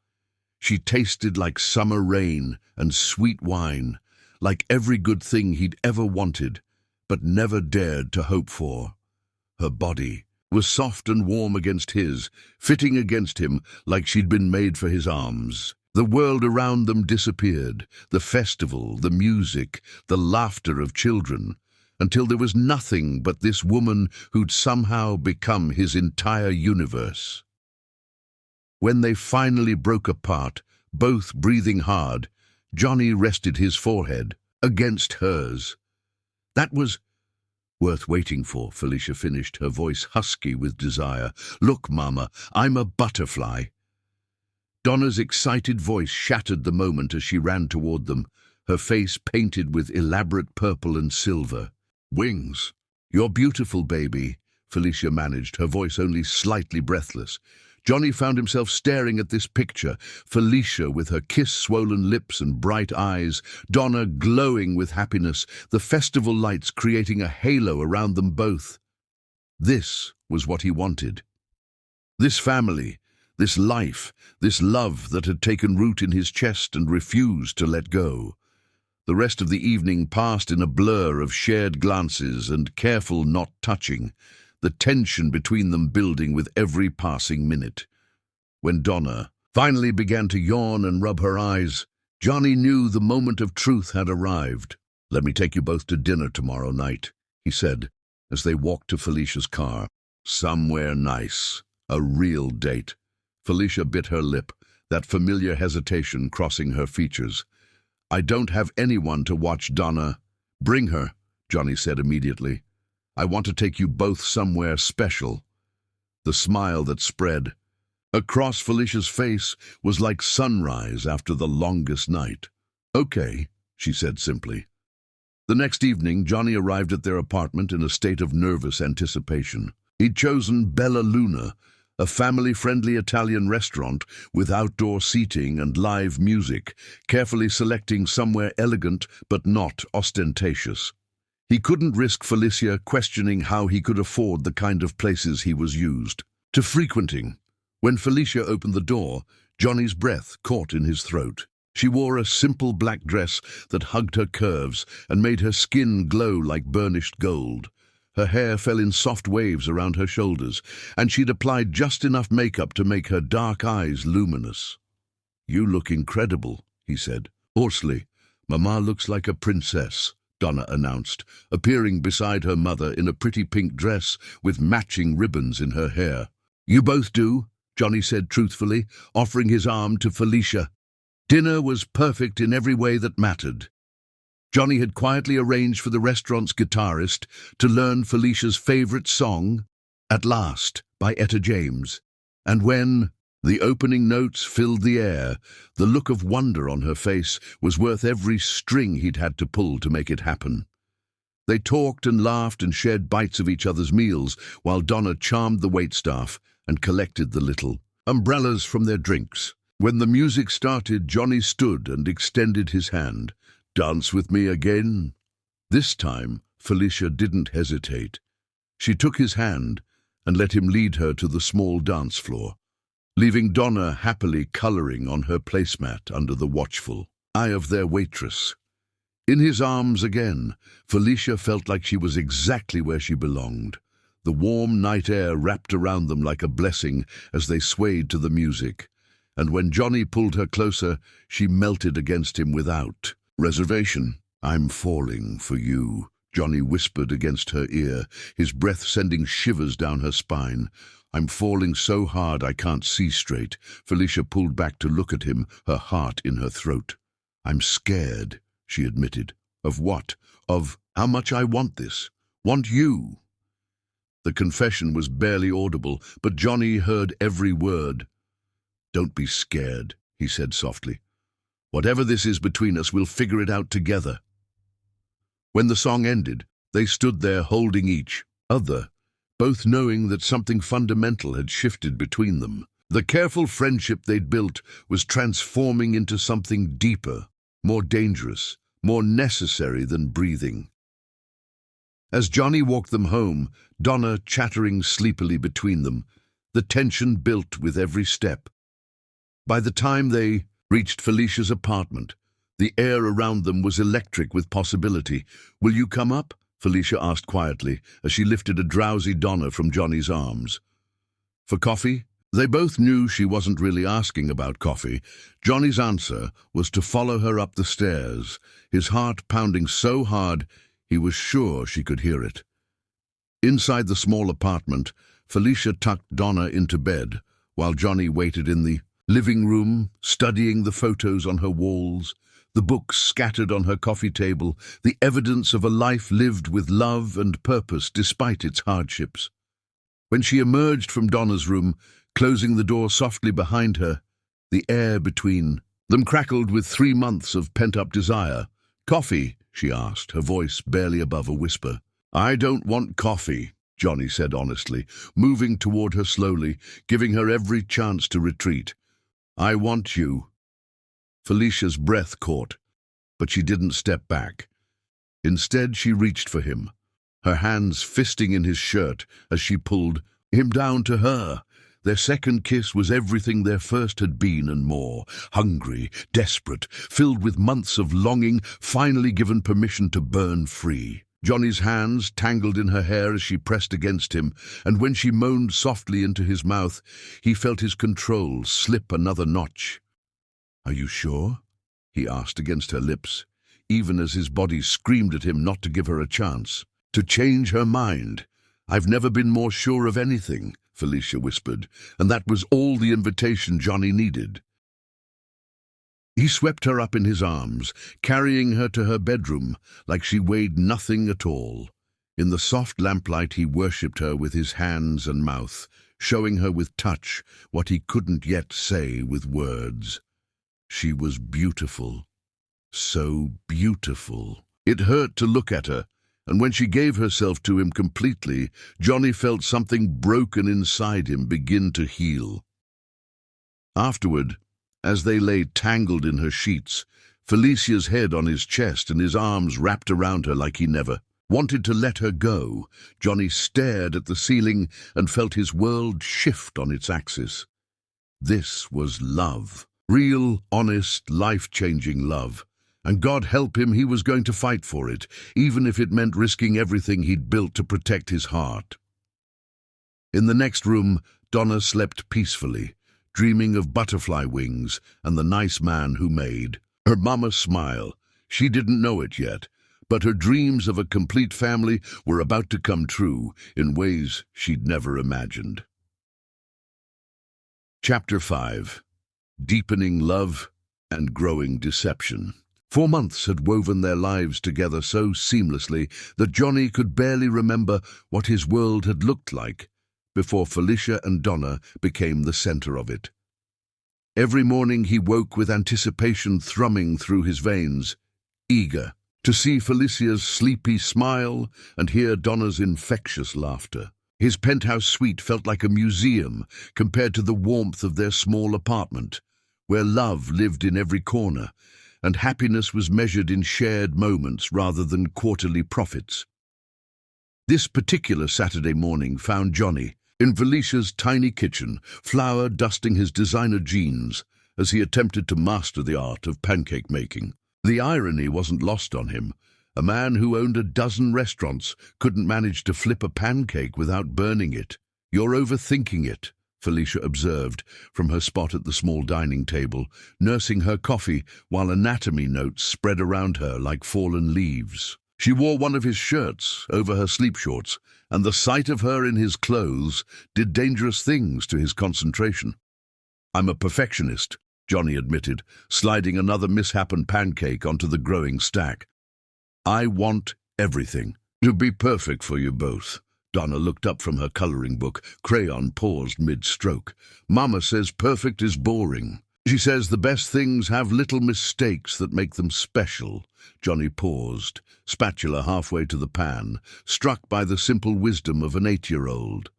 She tasted like summer rain and sweet wine, like every good thing he'd ever wanted, but never dared to hope for. Her body was soft and warm against his, fitting against him like she'd been made for his arms. The world around them disappeared, the festival, the music, the laughter of children, until there was nothing but this woman who'd somehow become his entire universe. When they finally broke apart, both breathing hard, Johnny rested his forehead against hers. That was worth waiting for, Felicia finished, her voice husky with desire. Look, Mama, I'm a butterfly. Donna's excited voice shattered the moment as she ran toward them, her face painted with elaborate purple and silver. Wings. You're beautiful, baby, Felicia managed, her voice only slightly breathless. Johnny found himself staring at this picture, Felicia with her kiss-swollen lips and bright eyes, Donna glowing with happiness, the festival lights creating a halo around them both. This was what he wanted. This family, this life, this love that had taken root in his chest and refused to let go. The rest of the evening passed in a blur of shared glances and careful not touching, the tension between them building with every passing minute. When Donna finally began to yawn and rub her eyes, Johnny knew the moment of truth had arrived. Let me take you both to dinner tomorrow night, he said, as they walked to Felicia's car. Somewhere nice. A real date. Felicia bit her lip, that familiar hesitation crossing her features. I don't have anyone to watch Donna. Bring her, Johnny said immediately. I want to take you both somewhere special. The smile that spread across Felicia's face was like sunrise after the longest night. Okay, she said simply. The next evening, Johnny arrived at their apartment in a state of nervous anticipation. He'd chosen Bella Luna, a family-friendly Italian restaurant with outdoor seating and live music, carefully selecting somewhere elegant but not ostentatious. He couldn't risk Felicia questioning how he could afford the kind of places he was used to frequenting. When Felicia opened the door, Johnny's breath caught in his throat. She wore a simple black dress that hugged her curves and made her skin glow like burnished gold. Her hair fell in soft waves around her shoulders, and she'd applied just enough makeup to make her dark eyes luminous. You look incredible, he said. Hoarsely, Mama looks like a princess, Donna announced, appearing beside her mother in a pretty pink dress with matching ribbons in her hair. You both do, Johnny said truthfully, offering his arm to Felicia. Dinner was perfect in every way that mattered. Johnny had quietly arranged for the restaurant's guitarist to learn Felicia's favorite song, At Last, by Etta James. And when the opening notes filled the air, the look of wonder on her face was worth every string he'd had to pull to make it happen. They talked and laughed and shared bites of each other's meals while Donna charmed the waitstaff and collected the little umbrellas from their drinks. When the music started, Johnny stood and extended his hand. Dance with me again? This time, Felicia didn't hesitate. She took his hand and let him lead her to the small dance floor, leaving Donna happily coloring on her placemat under the watchful eye of their waitress. In his arms again, Felicia felt like she was exactly where she belonged. The warm night air wrapped around them like a blessing as they swayed to the music. And when Johnny pulled her closer, she melted against him without reservation. I'm falling for you, Johnny whispered against her ear, his breath sending shivers down her spine. I'm falling so hard I can't see straight. Felicia pulled back to look at him, her heart in her throat. I'm scared, she admitted. Of what? Of how much I want this. Want you. The confession was barely audible, but Johnny heard every word. Don't be scared, he said softly. Whatever this is between us, we'll figure it out together. When the song ended, they stood there holding each other, both knowing that something fundamental had shifted between them. The careful friendship they'd built was transforming into something deeper, more dangerous, more necessary than breathing. As Johnny walked them home, Donna chattering sleepily between them, the tension built with every step. By the time they reached Felicia's apartment. The air around them was electric with possibility. "Will you come up?" Felicia asked quietly as she lifted a drowsy Donna from Johnny's arms. "For coffee?" They both knew she wasn't really asking about coffee. Johnny's answer was to follow her up the stairs, his heart pounding so hard he was sure she could hear it. Inside the small apartment, Felicia tucked Donna into bed, while Johnny waited in the living room, studying the photos on her walls, the books scattered on her coffee table, the evidence of a life lived with love and purpose despite its hardships. When she emerged from Donna's room, closing the door softly behind her, the air between them crackled with 3 months of pent-up desire. "Coffee?" she asked, her voice barely above a whisper. "I don't want coffee," Johnny said honestly, moving toward her slowly, giving her every chance to retreat. "I want you." Felicia's breath caught, but she didn't step back. Instead, she reached for him, her hands fisting in his shirt as she pulled him down to her. Their second kiss was everything their first had been and more. Hungry, desperate, filled with months of longing, finally given permission to burn free. Johnny's hands tangled in her hair as she pressed against him, and when she moaned softly into his mouth, he felt his control slip another notch. "Are you sure?" he asked against her lips, even as his body screamed at him not to give her a chance. "To change her mind. I've never been more sure of anything," Felicia whispered, and that was all the invitation Johnny needed. He swept her up in his arms, carrying her to her bedroom like she weighed nothing at all. In the soft lamplight he worshipped her with his hands and mouth, showing her with touch what he couldn't yet say with words. She was beautiful. So beautiful. It hurt to look at her, and when she gave herself to him completely, Johnny felt something broken inside him begin to heal. Afterward, as they lay tangled in her sheets, Felicia's head on his chest and his arms wrapped around her like he never wanted to let her go, Johnny stared at the ceiling and felt his world shift on its axis. This was love. Real, honest, life-changing love. And God help him, he was going to fight for it, even if it meant risking everything he'd built to protect his heart. In the next room, Donna slept peacefully, dreaming of butterfly wings and the nice man who made her mama smile. She didn't know it yet, but her dreams of a complete family were about to come true in ways she'd never imagined. Chapter 5. Deepening Love and Growing Deception. 4 months had woven their lives together so seamlessly that Johnny could barely remember what his world had looked like before Felicia and Donna became the center of it. Every morning he woke with anticipation thrumming through his veins, eager to see Felicia's sleepy smile and hear Donna's infectious laughter. His penthouse suite felt like a museum compared to the warmth of their small apartment, where love lived in every corner, and happiness was measured in shared moments rather than quarterly profits. This particular Saturday morning found Johnny in Felicia's tiny kitchen, flour dusting his designer jeans as he attempted to master the art of pancake making. The irony wasn't lost on him. A man who owned a dozen restaurants couldn't manage to flip a pancake without burning it. "You're overthinking it," Felicia observed from her spot at the small dining table, nursing her coffee while anatomy notes spread around her like fallen leaves. She wore one of his shirts over her sleep shorts, and the sight of her in his clothes did dangerous things to his concentration. "I'm a perfectionist," Johnny admitted, sliding another misshapen pancake onto the growing stack. "I want everything to be perfect for you both." Donna looked up from her coloring book, crayon paused mid-stroke. "Mama says perfect is boring. She says the best things have little mistakes that make them special." Johnny paused, spatula halfway to the pan, struck by the simple wisdom of an 8-year-old.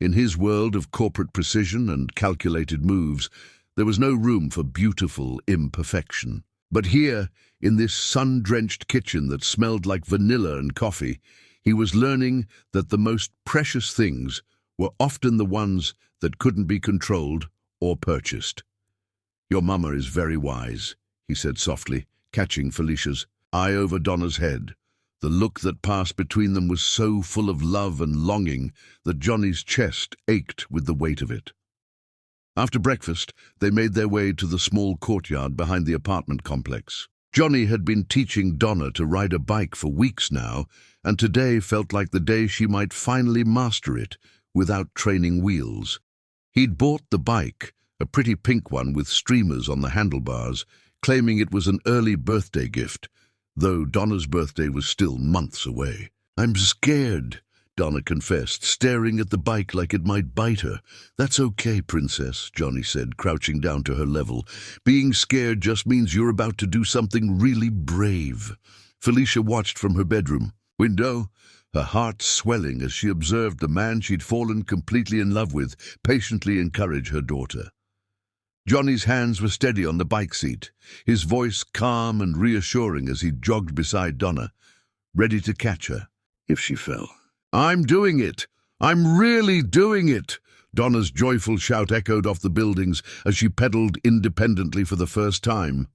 In his world of corporate precision and calculated moves, there was no room for beautiful imperfection. But here, in this sun-drenched kitchen that smelled like vanilla and coffee, he was learning that the most precious things were often the ones that couldn't be controlled or purchased. "Your mama is very wise," he said softly, catching Felicia's eye over Donna's head. The look that passed between them was so full of love and longing that Johnny's chest ached with the weight of it. After breakfast, they made their way to the small courtyard behind the apartment complex. Johnny had been teaching Donna to ride a bike for weeks now, and today felt like the day she might finally master it without training wheels. He'd bought the bike, a pretty pink one with streamers on the handlebars, claiming it was an early birthday gift, though Donna's birthday was still months away. "I'm scared," Donna confessed, staring at the bike like it might bite her. "That's okay, princess," Johnny said, crouching down to her level. "Being scared just means you're about to do something really brave." Felicia watched from her bedroom window, her heart swelling as she observed the man she'd fallen completely in love with patiently encourage her daughter. Johnny's hands were steady on the bike seat, his voice calm and reassuring as he jogged beside Donna, ready to catch her if she fell. "I'm doing it! I'm really doing it!" Donna's joyful shout echoed off the buildings as she pedaled independently for the first time.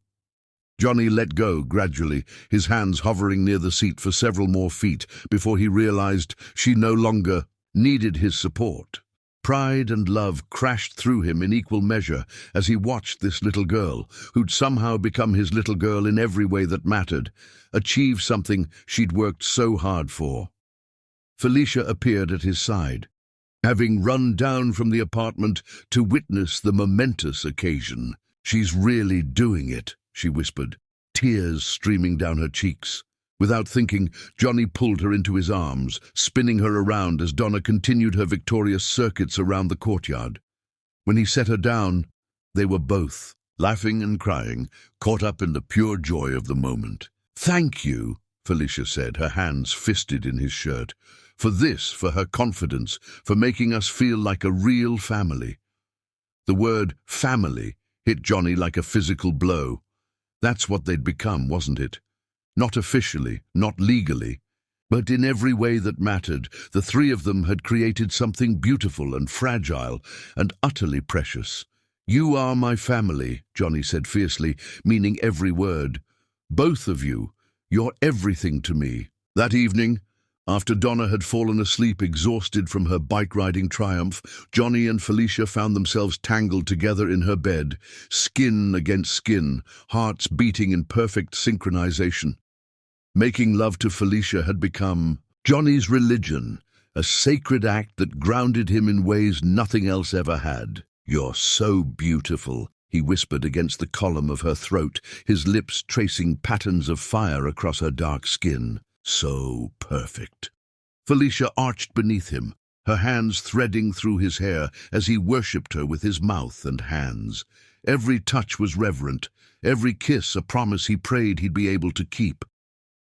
Johnny let go gradually, his hands hovering near the seat for several more feet before he realized she no longer needed his support. Pride and love crashed through him in equal measure as he watched this little girl, who'd somehow become his little girl in every way that mattered, achieve something she'd worked so hard for. Felicia appeared at his side, having run down from the apartment to witness the momentous occasion. "She's really doing it," she whispered, tears streaming down her cheeks. Without thinking, Johnny pulled her into his arms, spinning her around as Donna continued her victorious circuits around the courtyard. When he set her down, they were both, laughing and crying, caught up in the pure joy of the moment. "Thank you," Felicia said, her hands fisted in his shirt. For her confidence, for making us feel like a real family." The word family hit Johnny like a physical blow. That's what they'd become, wasn't it? Not officially, not legally, but in every way that mattered, the three of them had created something beautiful and fragile and utterly precious. "You are my family," Johnny said fiercely, meaning every word. "Both of you. You're everything to me." That evening, after Donna had fallen asleep exhausted from her bike-riding triumph, Johnny and Felicia found themselves tangled together in her bed, skin against skin, hearts beating in perfect synchronization. Making love to Felicia had become Johnny's religion, a sacred act that grounded him in ways nothing else ever had. "You're so beautiful," he whispered against the column of her throat, his lips tracing patterns of fire across her dark skin. "So perfect." Felicia arched beneath him, her hands threading through his hair as he worshipped her with his mouth and hands. Every touch was reverent, every kiss a promise he prayed he'd be able to keep.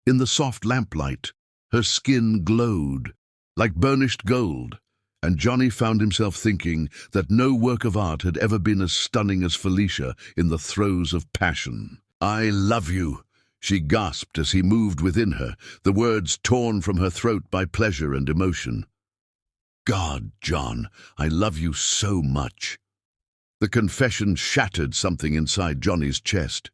In the soft lamplight, her skin glowed like burnished gold, and Johnny found himself thinking that no work of art had ever been as stunning as Felicia in the throes of passion. "I love you," she gasped as he moved within her, the words torn from her throat by pleasure and emotion. "God, John, I love you so much." The confession shattered something inside Johnny's chest.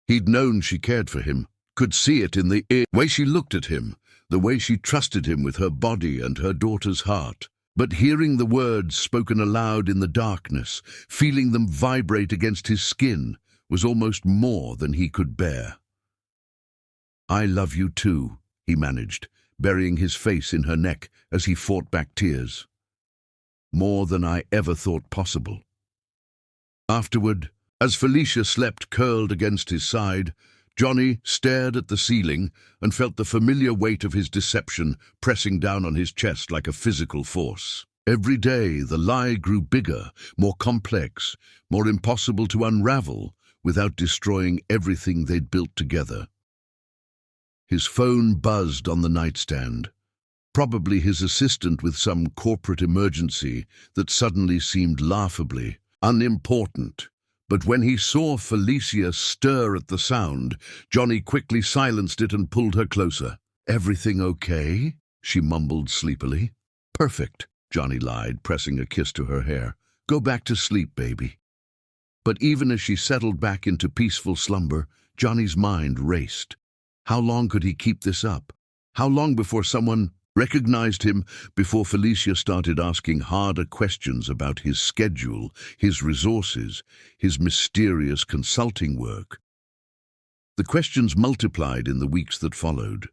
He'd known she cared for him, could see it in the way she looked at him, the way she trusted him with her body and her daughter's heart. But hearing the words spoken aloud in the darkness, feeling them vibrate against his skin, was almost more than he could bear. "I love you too," he managed, burying his face in her neck as he fought back tears. "More than I ever thought possible." Afterward, as Felicia slept curled against his side, Johnny stared at the ceiling and felt the familiar weight of his deception pressing down on his chest like a physical force. Every day the lie grew bigger, more complex, more impossible to unravel without destroying everything they'd built together. His phone buzzed on the nightstand, probably his assistant with some corporate emergency that suddenly seemed laughably unimportant. But when he saw Felicia stir at the sound, Johnny quickly silenced it and pulled her closer. "Everything okay?" she mumbled sleepily. "Perfect," Johnny lied, pressing a kiss to her hair. "Go back to sleep, baby." But even as she settled back into peaceful slumber, Johnny's mind raced. How long could he keep this up? How long before someone recognized him, before Felicia started asking harder questions about his schedule, his resources, his mysterious consulting work? The questions multiplied in the weeks that followed.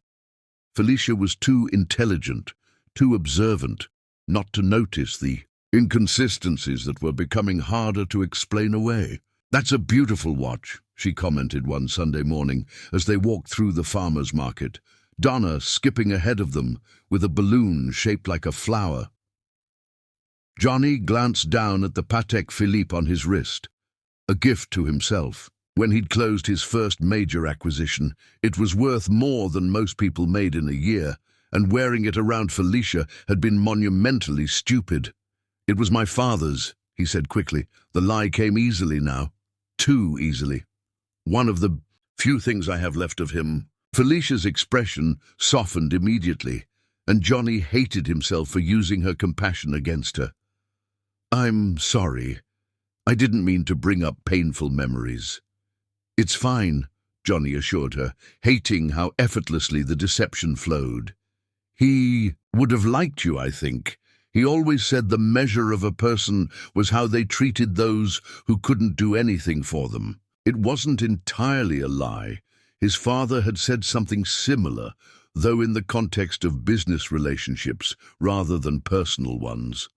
Felicia was too intelligent, too observant, not to notice the inconsistencies that were becoming harder to explain away. "That's a beautiful watch," she commented one Sunday morning as they walked through the farmer's market, Donna skipping ahead of them with a balloon shaped like a flower. Johnny glanced down at the Patek Philippe on his wrist, a gift to himself. When he'd closed his first major acquisition, it was worth more than most people made in a year, and wearing it around Felicia had been monumentally stupid. "It was my father's," he said quickly. The lie came easily now. Too easily. "One of the few things I have left of him." Felicia's expression softened immediately, and Johnny hated himself for using her compassion against her. "I'm sorry. I didn't mean to bring up painful memories." "It's fine," Johnny assured her, hating how effortlessly the deception flowed. "He would have liked you, I think. He always said the measure of a person was how they treated those who couldn't do anything for them." It wasn't entirely a lie. His father had said something similar, though in the context of business relationships rather than personal ones.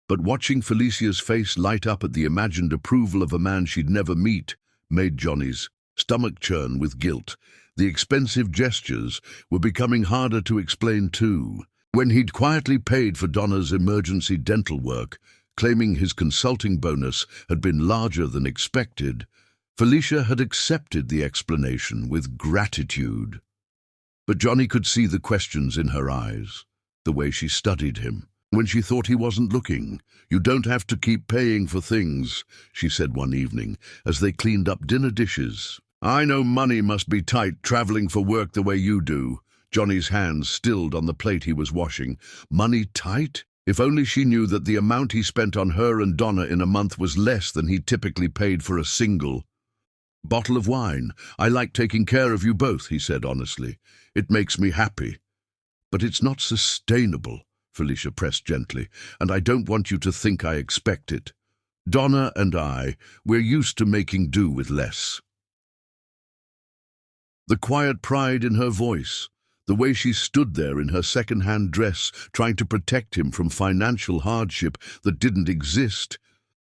But watching Felicia's face light up at the imagined approval of a man she'd never meet made Johnny's stomach churn with guilt. The expensive gestures were becoming harder to explain too. When he'd quietly paid for Donna's emergency dental work, claiming his consulting bonus had been larger than expected, Felicia had accepted the explanation with gratitude. But Johnny could see the questions in her eyes, the way she studied him, when she thought he wasn't looking. "You don't have to keep paying for things," she said one evening, as they cleaned up dinner dishes. "I know money must be tight traveling for work the way you do." Johnny's hands stilled on the plate he was washing. Money tight? If only she knew that the amount he spent on her and Donna in a month was less than he typically paid for a single bottle of wine. "I like taking care of you both," he said honestly. "It makes me happy." "But it's not sustainable," Felicia pressed gently, "and I don't want you to think I expect it. Donna and we're used to making do with less." The quiet pride in her voice, the way she stood there in her second-hand dress trying to protect him from financial hardship that didn't exist,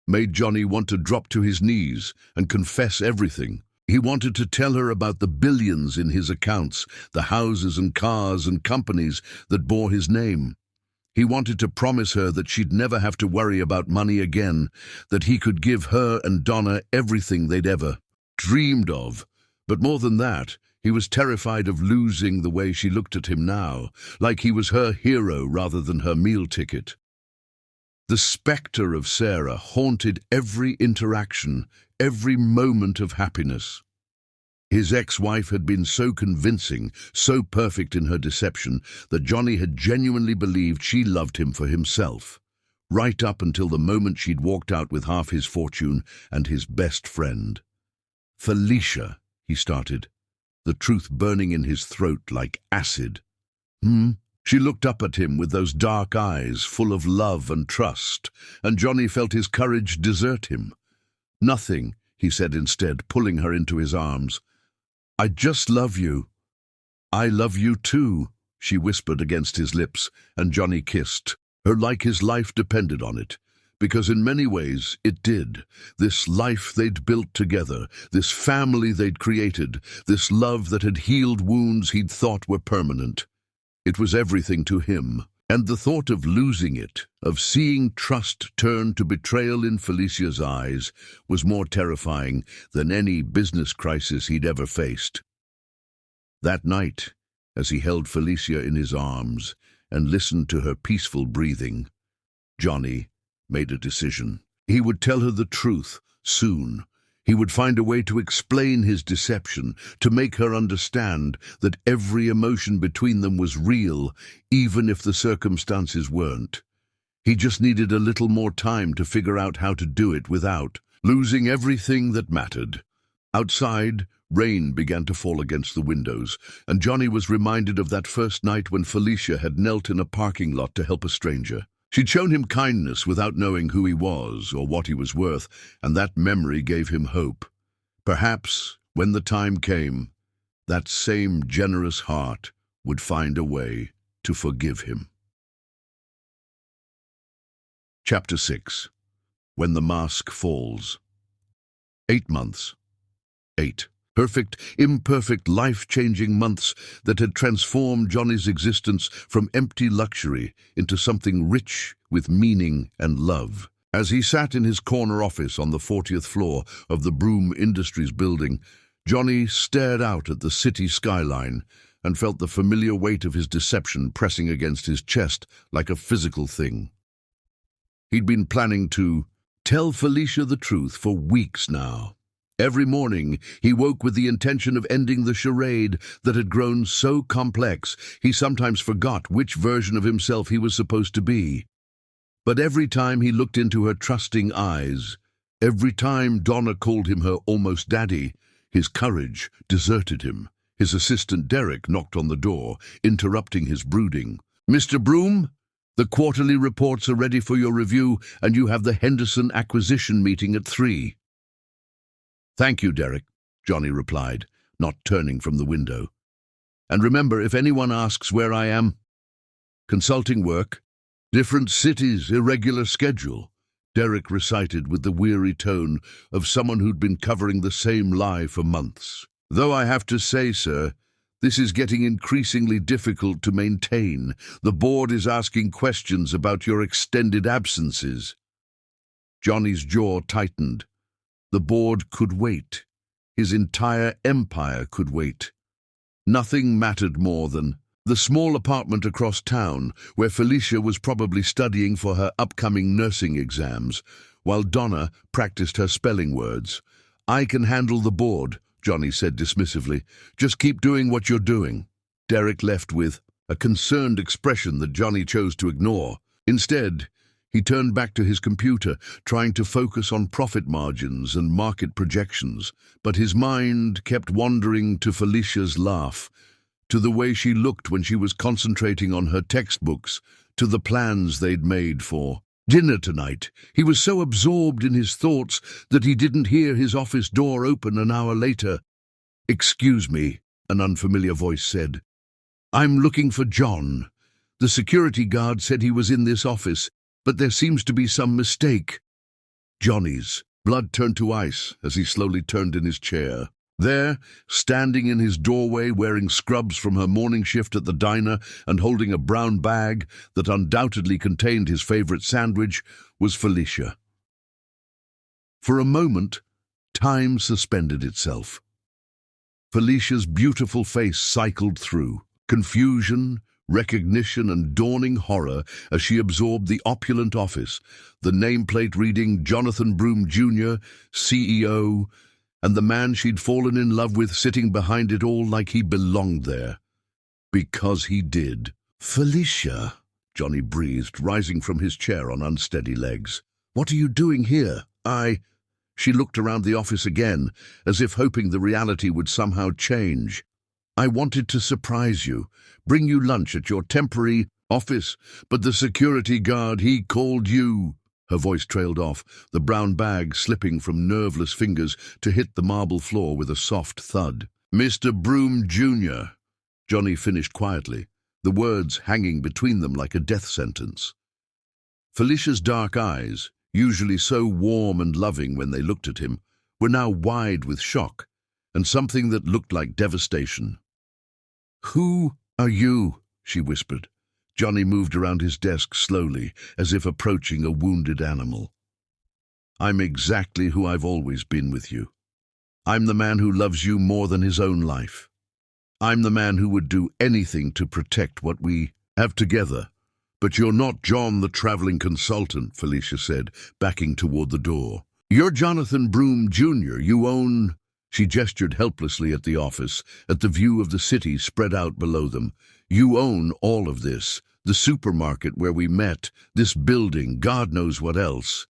made Johnny want to drop to his knees and confess everything. He wanted to tell her about the billions in his accounts, the houses and cars and companies that bore his name. He wanted to promise her that she'd never have to worry about money again, that he could give her and Donna everything they'd ever dreamed of. But more than that, he was terrified of losing the way she looked at him now, like he was her hero rather than her meal ticket. The specter of Sarah haunted every interaction, every moment of happiness. His ex-wife had been so convincing, so perfect in her deception, that Johnny had genuinely believed she loved him for himself, right up until the moment she'd walked out with half his fortune and his best friend. "Felicia," he started, the truth burning in his throat like acid. She looked up at him with those dark eyes full of love and trust, and Johnny felt his courage desert him. "Nothing," he said instead, pulling her into his arms. "I just love you." "I love you too," she whispered against his lips, and Johnny kissed her like his life depended on it. Because in many ways it did. This life they'd built together, this family they'd created, this love that had healed wounds he'd thought were permanent. It was everything to him, and the thought of losing it, of seeing trust turn to betrayal in Felicia's eyes, was more terrifying than any business crisis he'd ever faced. That night, as he held Felicia in his arms and listened to her peaceful breathing, Johnny made a decision. He would tell her the truth soon. He would find a way to explain his deception, to make her understand that every emotion between them was real, even if the circumstances weren't. He just needed a little more time to figure out how to do it without losing everything that mattered. Outside, rain began to fall against the windows, and Johnny was reminded of that first night when Felicia had knelt in a parking lot to help a stranger. She'd shown him kindness without knowing who he was or what he was worth, and that memory gave him hope. Perhaps, when the time came, that same generous heart would find a way to forgive him. Chapter 6. When the Mask Falls. 8 months. 8. Perfect, imperfect, life-changing months that had transformed Johnny's existence from empty luxury into something rich with meaning and love. As he sat in his corner office on the 40th floor of the Broom Industries building, Johnny stared out at the city skyline and felt the familiar weight of his deception pressing against his chest like a physical thing. He'd been planning to tell Felicia the truth for weeks now. Every morning, he woke with the intention of ending the charade that had grown so complex he sometimes forgot which version of himself he was supposed to be. But every time he looked into her trusting eyes, every time Donna called him her almost daddy, his courage deserted him. His assistant Derek knocked on the door, interrupting his brooding. "Mr. Broom, the quarterly reports are ready for your review, and you have the Henderson acquisition meeting at 3. "Thank you, Derek," Johnny replied, not turning from the window. "And remember, if anyone asks where I am, consulting work, different cities, irregular schedule," Derek recited with the weary tone of someone who'd been covering the same lie for months. "Though I have to say, sir, this is getting increasingly difficult to maintain. The board is asking questions about your extended absences." Johnny's jaw tightened. The board could wait. His entire empire could wait. Nothing mattered more than the small apartment across town where Felicia was probably studying for her upcoming nursing exams, while Donna practiced her spelling words. "I can handle the board," Johnny said dismissively. "Just keep doing what you're doing." Derek left with a concerned expression that Johnny chose to ignore. Instead, he turned back to his computer, trying to focus on profit margins and market projections, but his mind kept wandering to Felicia's laugh, to the way she looked when she was concentrating on her textbooks, to the plans they'd made for dinner tonight. He was so absorbed in his thoughts that he didn't hear his office door open an hour later. "Excuse me," an unfamiliar voice said. "I'm looking for John. The security guard said he was in this office, but there seems to be some mistake." Johnny's blood turned to ice as he slowly turned in his chair. There, standing in his doorway, wearing scrubs from her morning shift at the diner and holding a brown bag that undoubtedly contained his favorite sandwich, was Felicia. For a moment, time suspended itself. Felicia's beautiful face cycled through, confusion, recognition and dawning horror as she absorbed the opulent office, the nameplate reading Jonathan Broom Jr., CEO, and the man she'd fallen in love with sitting behind it all like he belonged there. Because he did. "Felicia," Johnny breathed, rising from his chair on unsteady legs. "What are you doing here?" She looked around the office again, as if hoping the reality would somehow change. "I wanted to surprise you, bring you lunch at your temporary office, but the security guard, he called you." Her voice trailed off, the brown bag slipping from nerveless fingers to hit the marble floor with a soft thud. "Mr. Broom Jr., Johnny finished quietly, the words hanging between them like a death sentence. Felicia's dark eyes, usually so warm and loving when they looked at him, were now wide with shock and something that looked like devastation. "Who are you?" she whispered. Johnny moved around his desk slowly, as if approaching a wounded animal. "I'm exactly who I've always been with you. I'm the man who loves you more than his own life. I'm the man who would do anything to protect what we have together. But you're not John the traveling consultant," Felicia said, backing toward the door. "You're Jonathan Broom Jr. You own—" She gestured helplessly at the office, at the view of the city spread out below them. "You own all of this, the supermarket where we met, this building, God knows what else."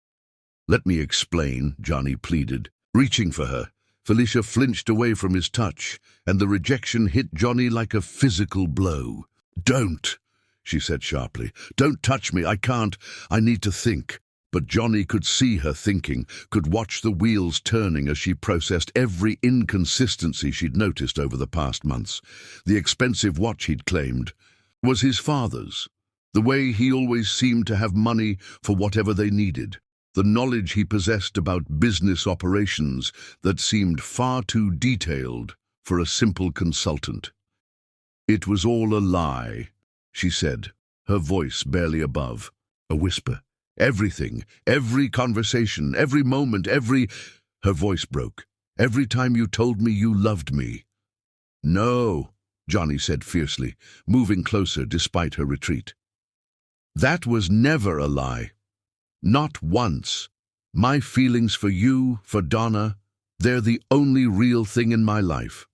"Let me explain," Johnny pleaded. Reaching for her, Felicia flinched away from his touch, and the rejection hit Johnny like a physical blow. "Don't," she said sharply. "Don't touch me. I can't. I need to think." But Johnny could see her thinking, could watch the wheels turning as she processed every inconsistency she'd noticed over the past months. The expensive watch he'd claimed was his father's. The way he always seemed to have money for whatever they needed. The knowledge he possessed about business operations that seemed far too detailed for a simple consultant. "It was all a lie," she said, her voice barely above, a whisper. "Everything, every conversation, every moment, Her voice broke. "Every time you told me you loved me." "No," Johnny said fiercely, moving closer despite her retreat. "That was never a lie. Not once. My feelings for you, for Donna, they're the only real thing in my life."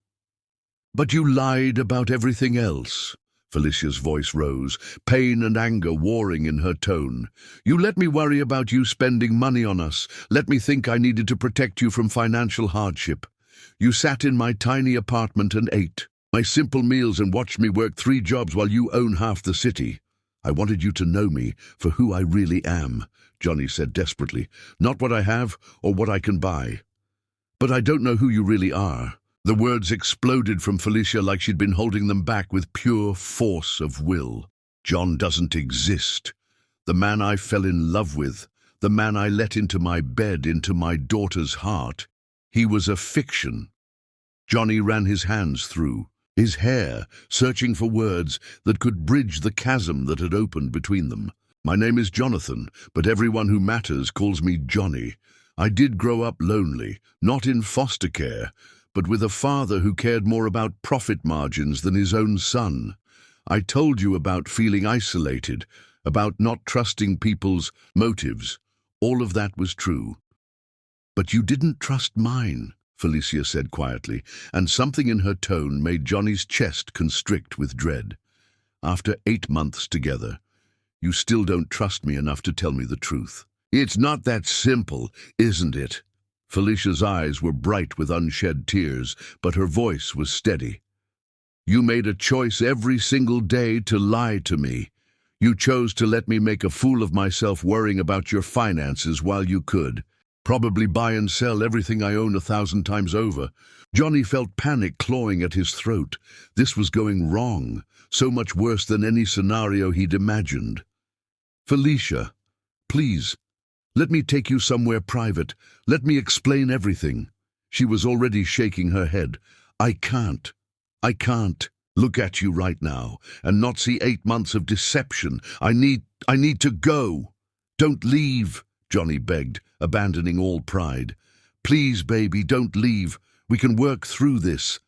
"But you lied about everything else." Felicia's voice rose, pain and anger warring in her tone. "You let me worry about you spending money on us, let me think I needed to protect you from financial hardship. You sat in my tiny apartment and ate my simple meals and watched me work 3 jobs while you own half the city. I wanted you to know me for who I really am," Johnny said desperately. "Not what I have or what I can buy. But I don't know who you really are." The words exploded from Felicia like she'd been holding them back with pure force of will. "John doesn't exist. The man I fell in love with, the man I let into my bed, into my daughter's heart, he was a fiction." Johnny ran his hands through his hair, searching for words that could bridge the chasm that had opened between them. "My name is Jonathan, but everyone who matters calls me Johnny. I did grow up lonely, not in foster care, but with a father who cared more about profit margins than his own son. I told you about feeling isolated, about not trusting people's motives. All of that was true. But you didn't trust mine," Felicia said quietly, and something in her tone made Johnny's chest constrict with dread. "After 8 months together, you still don't trust me enough to tell me the truth." "It's not that simple, isn't it?" Felicia's eyes were bright with unshed tears, but her voice was steady. "You made a choice every single day to lie to me. You chose to let me make a fool of myself worrying about your finances while you could. Probably buy and sell everything I own 1,000 times over." Johnny felt panic clawing at his throat. This was going wrong, so much worse than any scenario he'd imagined. "Felicia, please. Let me take you somewhere private. Let me explain everything." She was already shaking her head. I can't look at you right now and not see 8 months of deception. I need to go." "Don't leave," Johnny begged, abandoning all pride. "Please, baby, don't leave. We can work through this."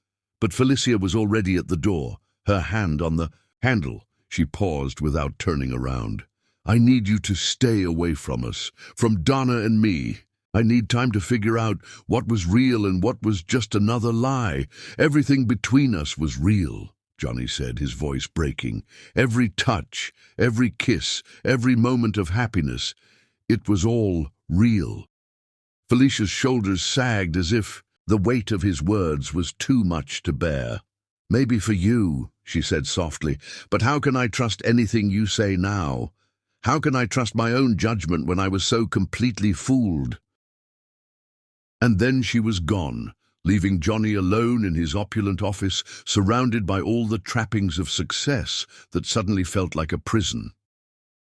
But Felicia was already at the door, her hand on the handle. She paused without turning around. "I need you to stay away from us, from Donna and me. I need time to figure out what was real and what was just another lie. Everything between us was real," Johnny said, his voice breaking. "Every touch, every kiss, every moment of happiness. It was all real." Felicia's shoulders sagged as if the weight of his words was too much to bear. "Maybe for you," she said softly, "but how can I trust anything you say now? How can I trust my own judgment when I was so completely fooled?" And then she was gone, leaving Johnny alone in his opulent office, surrounded by all the trappings of success that suddenly felt like a prison.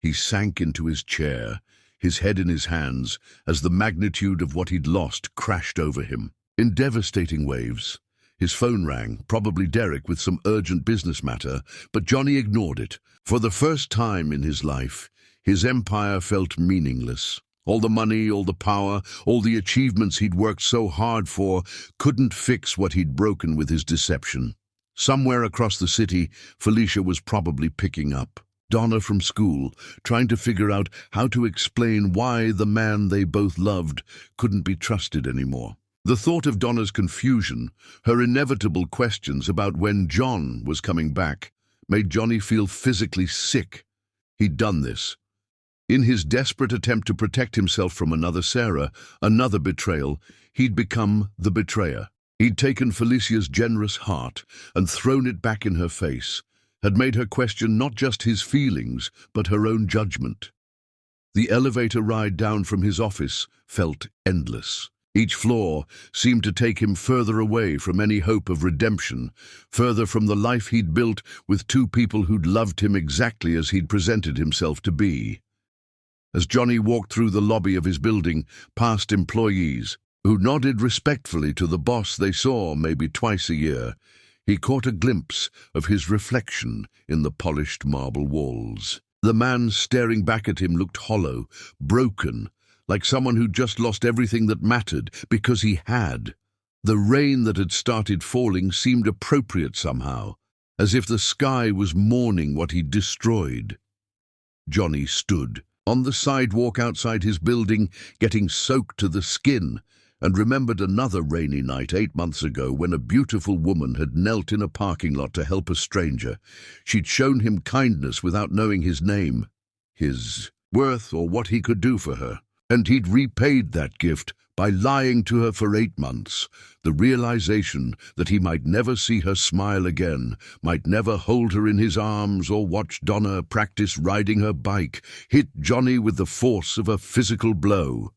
He sank into his chair, his head in his hands, as the magnitude of what he'd lost crashed over him. In devastating waves, his phone rang, probably Derek with some urgent business matter, but Johnny ignored it. For the first time in his life, his empire felt meaningless. All the money, all the power, all the achievements he'd worked so hard for couldn't fix what he'd broken with his deception. Somewhere across the city, Felicia was probably picking up Donna from school, trying to figure out how to explain why the man they both loved couldn't be trusted anymore. The thought of Donna's confusion, her inevitable questions about when John was coming back, made Johnny feel physically sick. He'd done this. In his desperate attempt to protect himself from another Sarah, another betrayal, he'd become the betrayer. He'd taken Felicia's generous heart and thrown it back in her face, had made her question not just his feelings, but her own judgment. The elevator ride down from his office felt endless. Each floor seemed to take him further away from any hope of redemption, further from the life he'd built with two people who'd loved him exactly as he'd presented himself to be. As Johnny walked through the lobby of his building, past employees, who nodded respectfully to the boss they saw maybe twice a year, he caught a glimpse of his reflection in the polished marble walls. The man staring back at him looked hollow, broken, like someone who'd just lost everything that mattered, because he had. The rain that had started falling seemed appropriate somehow, as if the sky was mourning what he'd destroyed. Johnny stood on the sidewalk outside his building, getting soaked to the skin, and remembered another rainy night 8 months ago when a beautiful woman had knelt in a parking lot to help a stranger. She'd shown him kindness without knowing his name, his worth, or what he could do for her. And he'd repaid that gift by lying to her for 8 months. The realization that he might never see her smile again, might never hold her in his arms or watch Donna practice riding her bike, hit Johnny with the force of a physical blow.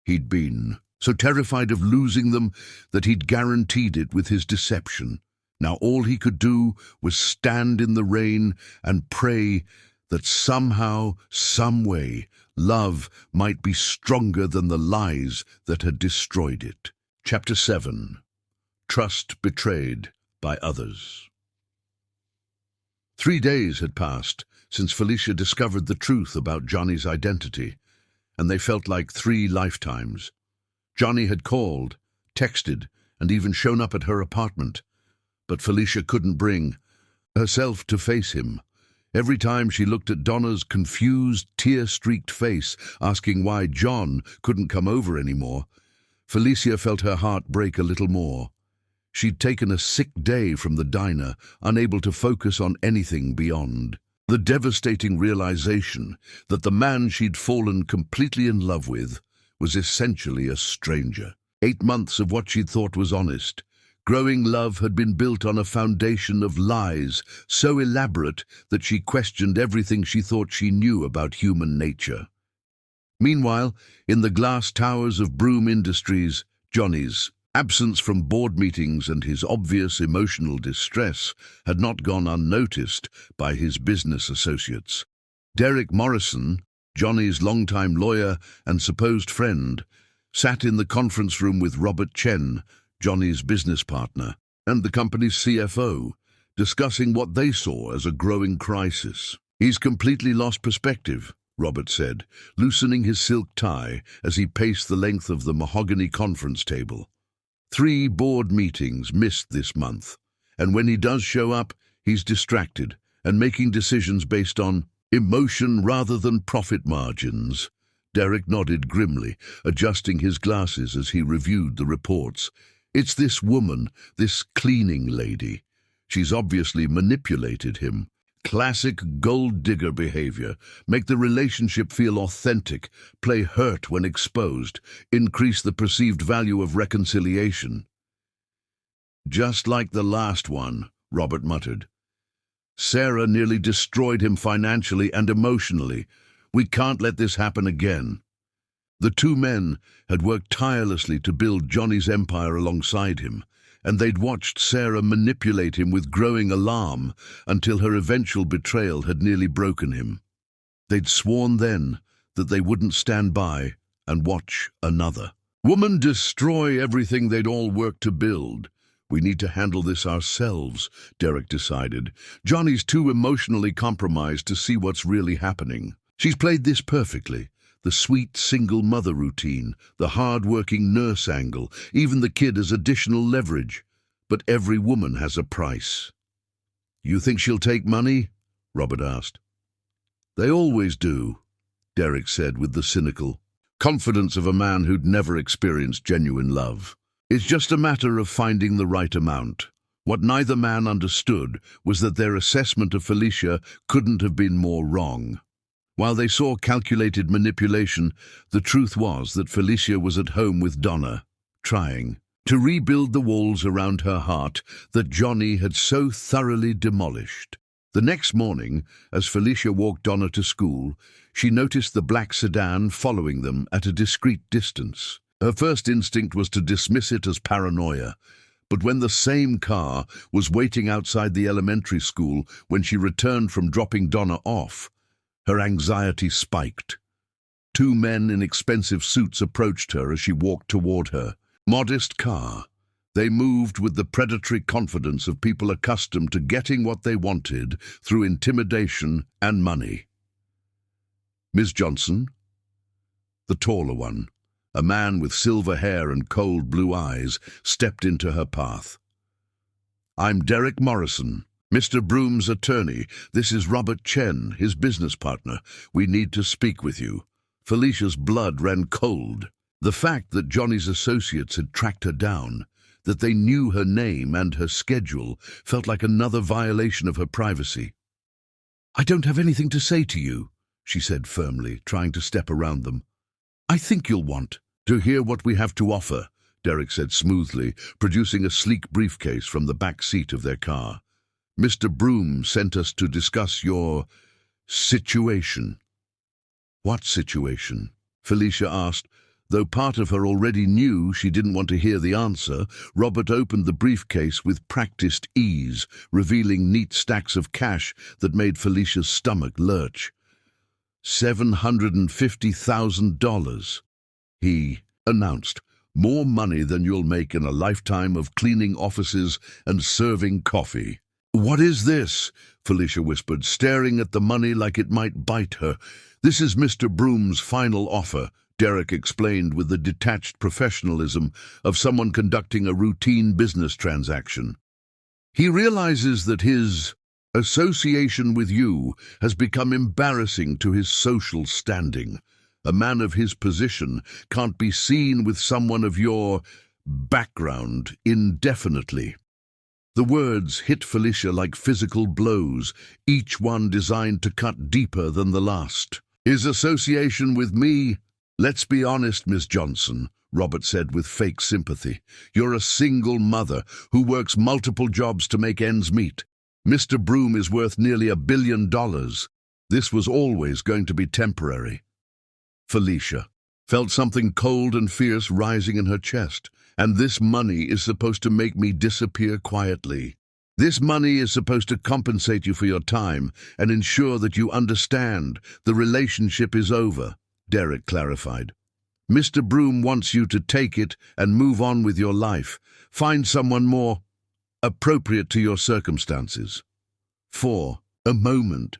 He'd been so terrified of losing them that he'd guaranteed it with his deception. Now all he could do was stand in the rain and pray that somehow, some way, love might be stronger than the lies that had destroyed it. Chapter 7. Trust Betrayed by Others. 3 days had passed since Felicia discovered the truth about Johnny's identity, and they felt like 3 lifetimes. Johnny had called, texted, and even shown up at her apartment, but Felicia couldn't bring herself to face him. Every time she looked at Donna's confused, tear-streaked face, asking why John couldn't come over anymore, Felicia felt her heart break a little more. She'd taken a sick day from the diner, unable to focus on anything beyond. The devastating realization that the man she'd fallen completely in love with was essentially a stranger. 8 months of what she'd thought was honest, growing love had been built on a foundation of lies so elaborate that she questioned everything she thought she knew about human nature. Meanwhile, in the glass towers of Broom Industries, Johnny's absence from board meetings and his obvious emotional distress had not gone unnoticed by his business associates. Derek Morrison, Johnny's longtime lawyer and supposed friend, sat in the conference room with Robert Chen, Johnny's business partner, and the company's CFO, discussing what they saw as a growing crisis. "He's completely lost perspective," Robert said, loosening his silk tie as he paced the length of the mahogany conference table. 3 board meetings missed this month, and when he does show up, he's distracted and making decisions based on emotion rather than profit margins. Derek nodded grimly, adjusting his glasses as he reviewed the reports. "It's this woman, this cleaning lady. She's obviously manipulated him. Classic gold digger behavior. Make the relationship feel authentic, play hurt when exposed, increase the perceived value of reconciliation." "Just like the last one," Robert muttered. "Sarah nearly destroyed him financially and emotionally. We can't let this happen again." The 2 men had worked tirelessly to build Johnny's empire alongside him, and they'd watched Sarah manipulate him with growing alarm until her eventual betrayal had nearly broken him. They'd sworn then that they wouldn't stand by and watch another woman destroy everything they'd all worked to build. "We need to handle this ourselves," Derek decided. "Johnny's too emotionally compromised to see what's really happening. She's played this perfectly. The sweet single mother routine, the hard-working nurse angle, even the kid as additional leverage. But every woman has a price." "You think she'll take money?" Robert asked. "They always do," Derek said with the cynical confidence of a man who'd never experienced genuine love. "It's just a matter of finding the right amount." What neither man understood was that their assessment of Felicia couldn't have been more wrong. While they saw calculated manipulation, the truth was that Felicia was at home with Donna, trying to rebuild the walls around her heart that Johnny had so thoroughly demolished. The next morning, as Felicia walked Donna to school, she noticed the black sedan following them at a discreet distance. Her first instinct was to dismiss it as paranoia, but when the same car was waiting outside the elementary school when she returned from dropping Donna off, her anxiety spiked. Two men in expensive suits approached her as she walked toward her. Modest car. They moved with the predatory confidence of people accustomed to getting what they wanted through intimidation and money. Ms. Johnson, the taller one, a man with silver hair and cold blue eyes, stepped into her path. I'm Derek Morrison, Mr. Broom's attorney. This is Robert Chen, his business partner. We need to speak with you. Felicia's blood ran cold. The fact that Johnny's associates had tracked her down, that they knew her name and her schedule, felt like another violation of her privacy. I don't have anything to say to you, she said firmly, trying to step around them. I think you'll want to hear what we have to offer, Derek said smoothly, producing a sleek briefcase from the back seat of their car. Mr. Broom sent us to discuss your situation. What situation? Felicia asked. Though part of her already knew she didn't want to hear the answer, Robert opened the briefcase with practiced ease, revealing neat stacks of cash that made Felicia's stomach lurch. $750,000, he announced. More money than you'll make in a lifetime of cleaning offices and serving coffee. What is this? Felicia whispered, staring at the money like it might bite her. This is Mr. Broom's final offer, Derek explained with the detached professionalism of someone conducting a routine business transaction. He realizes that his association with you has become embarrassing to his social standing. A man of his position can't be seen with someone of your background indefinitely. The words hit Felicia like physical blows, each one designed to cut deeper than the last. His association with me? Let's be honest, Miss Johnson, Robert said with fake sympathy. You're a single mother who works multiple jobs to make ends meet. Mr. Broom is worth nearly $1 billion. This was always going to be temporary. Felicia felt something cold and fierce rising in her chest. And this money is supposed to make me disappear quietly. This money is supposed to compensate you for your time and ensure that you understand the relationship is over, Derek clarified. Mr. Broom wants you to take it and move on with your life. Find someone more appropriate to your circumstances. For a moment,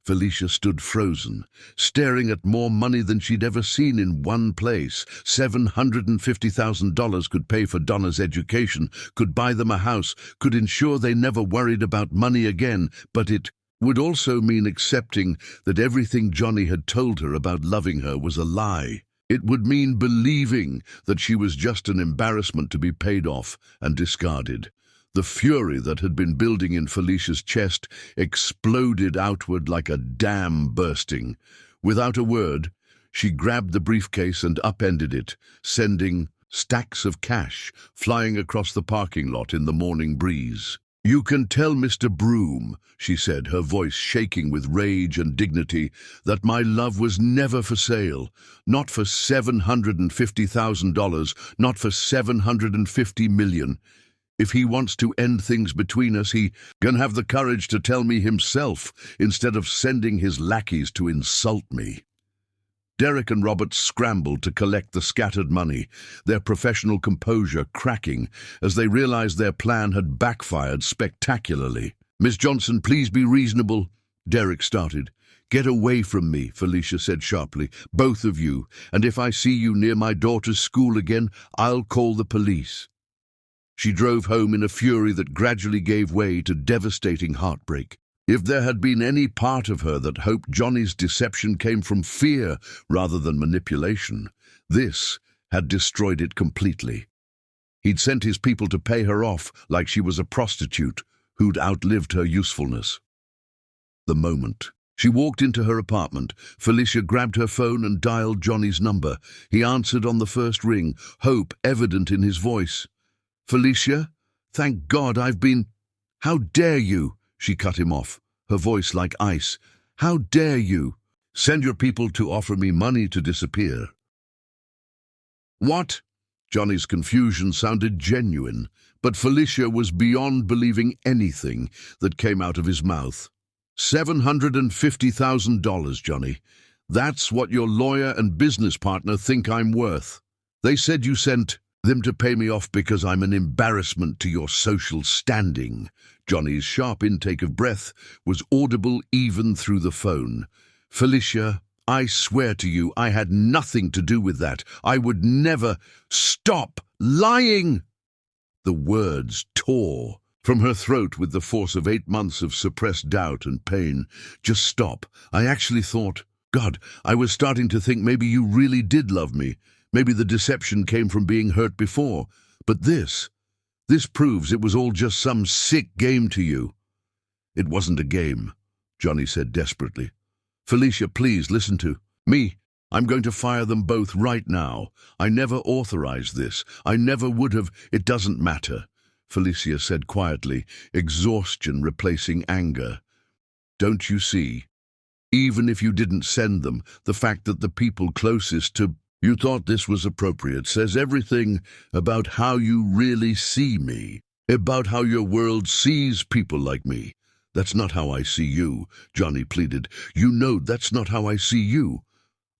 Felicia stood frozen, staring at more money than she'd ever seen in one place. $750,000 could pay for Donna's education, could buy them a house, could ensure they never worried about money again, but it would also mean accepting that everything Johnny had told her about loving her was a lie. It would mean believing that she was just an embarrassment to be paid off and discarded. The fury that had been building in Felicia's chest exploded outward like a dam bursting. Without a word, she grabbed the briefcase and upended it, sending stacks of cash flying across the parking lot in the morning breeze. You can tell Mr. Broom, she said, her voice shaking with rage and dignity, that my love was never for sale. Not for $750,000, not for $750 million. If he wants to end things between us, he can have the courage to tell me himself instead of sending his lackeys to insult me. Derek and Robert scrambled to collect the scattered money, their professional composure cracking as they realized their plan had backfired spectacularly. Miss Johnson, please be reasonable, Derek started. Get away from me, Felicia said sharply, both of you, and if I see you near my daughter's school again, I'll call the police. She drove home in a fury that gradually gave way to devastating heartbreak. If there had been any part of her that hoped Johnny's deception came from fear rather than manipulation, this had destroyed it completely. He'd sent his people to pay her off like she was a prostitute who'd outlived her usefulness. The moment She walked into her apartment. Felicia grabbed her phone and dialed Johnny's number. He answered on the first ring, hope evident in his voice. "Felicia? Thank God I've been—" "How dare you?" She cut him off, her voice like ice. "How dare you? Send your people to offer me money to disappear." "What?" Johnny's confusion sounded genuine, but Felicia was beyond believing anything that came out of his mouth. $750,000, Johnny. That's what your lawyer and business partner think I'm worth. They said you sent them to pay me off because I'm an embarrassment to your social standing. Johnny's sharp intake of breath was audible even through the phone. "Felicia, I swear to you, I had nothing to do with that. I would never— Stop lying!" The words tore from her throat with the force of 8 months of suppressed doubt and pain. "Just stop. I actually thought— God, I was starting to think maybe you really did love me. Maybe the deception came from being hurt before. But this proves it was all just some sick game to you." "It wasn't a game," Johnny said desperately. "Felicia, please listen to me. I'm going to fire them both right now. I never authorized this. I never would have. It doesn't matter," Felicia said quietly, exhaustion replacing anger. "Don't you see? Even if you didn't send them, the fact that the people closest to you thought this was appropriate says everything about how you really see me, about how your world sees people like me." "That's not how I see you," Johnny pleaded. "You know that's not how I see you."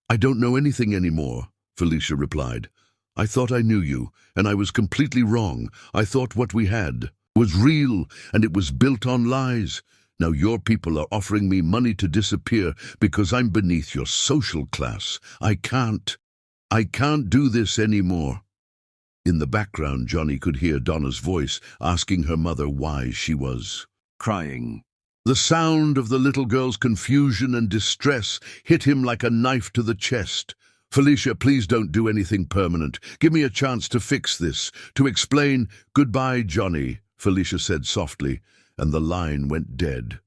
"I don't know anything anymore," Felicia replied. "I thought I knew you, and I was completely wrong. I thought what we had was real, and it was built on lies. Now your people are offering me money to disappear because I'm beneath your social class. I can't do this anymore." In the background, Johnny could hear Donna's voice asking her mother why she was crying. The sound of the little girl's confusion and distress hit him like a knife to the chest. "Felicia, please don't do anything permanent. Give me a chance to fix this, to explain." "Goodbye, Johnny," Felicia said softly, and the line went dead.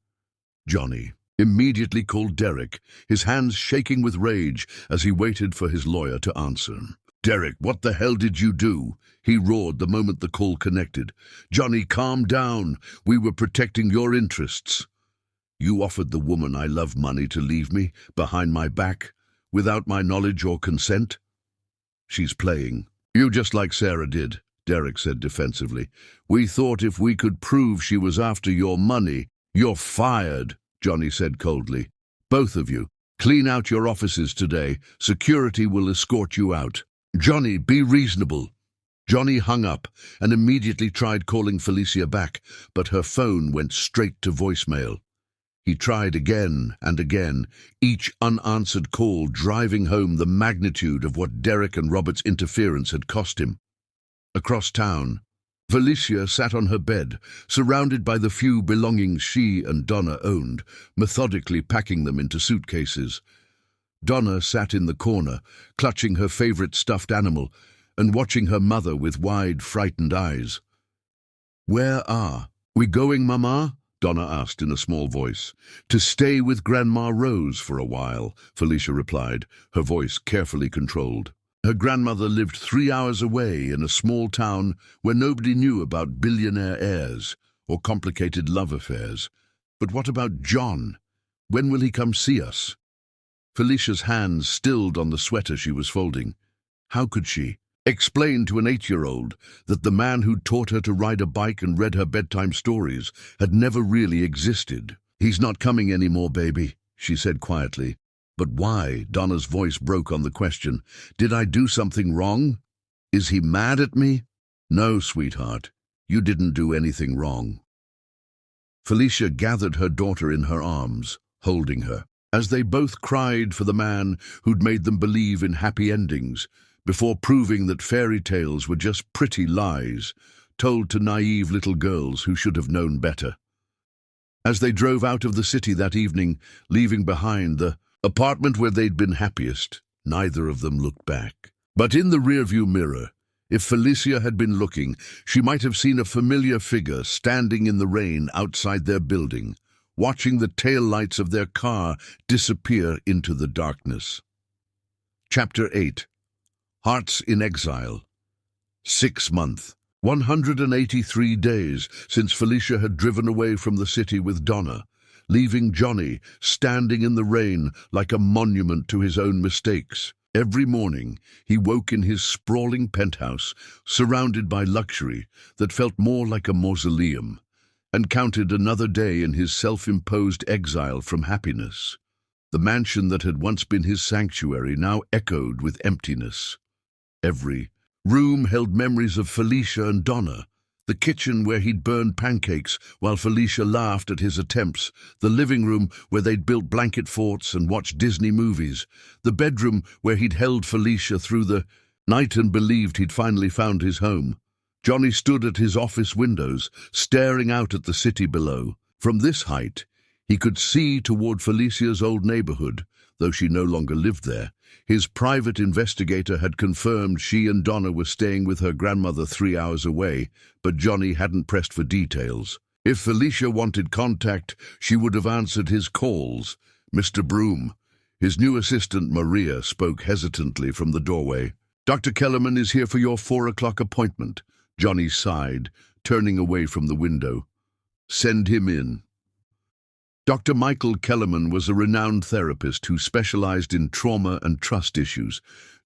Johnny immediately called Derek, his hands shaking with rage as he waited for his lawyer to answer. "Derek, what the hell did you do?" he roared the moment the call connected. "Johnny, calm down. We were protecting your interests." "You offered the woman I love money to leave me, behind my back, without my knowledge or consent?" "She's playing. You just like Sarah did," Derek said defensively. "We thought if we could prove she was after your money—" "You're fired," Johnny said coldly. "Both of you. Clean out your offices today. Security will escort you out." "Johnny, be reasonable." Johnny hung up and immediately tried calling Felicia back, but her phone went straight to voicemail. He tried again and again, each unanswered call driving home the magnitude of what Derek and Robert's interference had cost him. Across town, Felicia sat on her bed, surrounded by the few belongings she and Donna owned, methodically packing them into suitcases. Donna sat in the corner, clutching her favorite stuffed animal and watching her mother with wide, frightened eyes. "Where are we going, Mama?" Donna asked in a small voice. "To stay with Grandma Rose for a while," Felicia replied, her voice carefully controlled. Her grandmother lived 3 hours away in a small town where nobody knew about billionaire heirs or complicated love affairs. "But what about John? When will he come see us?" Felicia's hands stilled on the sweater she was folding. How could she explain to an 8-year-old that the man who'd taught her to ride a bike and read her bedtime stories had never really existed? "He's not coming anymore, baby," she said quietly. "But why?" Donna's voice broke on the question. "Did I do something wrong? Is he mad at me?" "No, sweetheart, you didn't do anything wrong." Felicia gathered her daughter in her arms, holding her, as they both cried for the man who'd made them believe in happy endings, before proving that fairy tales were just pretty lies, told to naive little girls who should have known better. As they drove out of the city that evening, leaving behind the apartment where they'd been happiest, neither of them looked back. But in the rearview mirror, if Felicia had been looking, she might have seen a familiar figure standing in the rain outside their building, watching the taillights of their car disappear into the darkness. Chapter 8. Hearts in Exile. 6 months. 183 days since Felicia had driven away from the city with Donna, leaving Johnny standing in the rain like a monument to his own mistakes. Every morning, he woke in his sprawling penthouse, surrounded by luxury that felt more like a mausoleum, and counted another day in his self-imposed exile from happiness. The mansion that had once been his sanctuary now echoed with emptiness. Every room held memories of Felicia and Donna. The kitchen where he'd burned pancakes while Felicia laughed at his attempts, the living room where they'd built blanket forts and watched Disney movies, the bedroom where he'd held Felicia through the night and believed he'd finally found his home. Johnny stood at his office windows, staring out at the city below. From this height, he could see toward Felicia's old neighborhood, though she no longer lived there. His private investigator had confirmed she and Donna were staying with her grandmother 3 hours away, but Johnny hadn't pressed for details. If Felicia wanted contact, she would have answered his calls. Mr. Broom. His new assistant, Maria, spoke hesitantly from the doorway. "Dr. Kellerman is here for your 4 o'clock appointment." Johnny sighed, turning away from the window. "Send him in." Dr. Michael Kellerman was a renowned therapist who specialized in trauma and trust issues.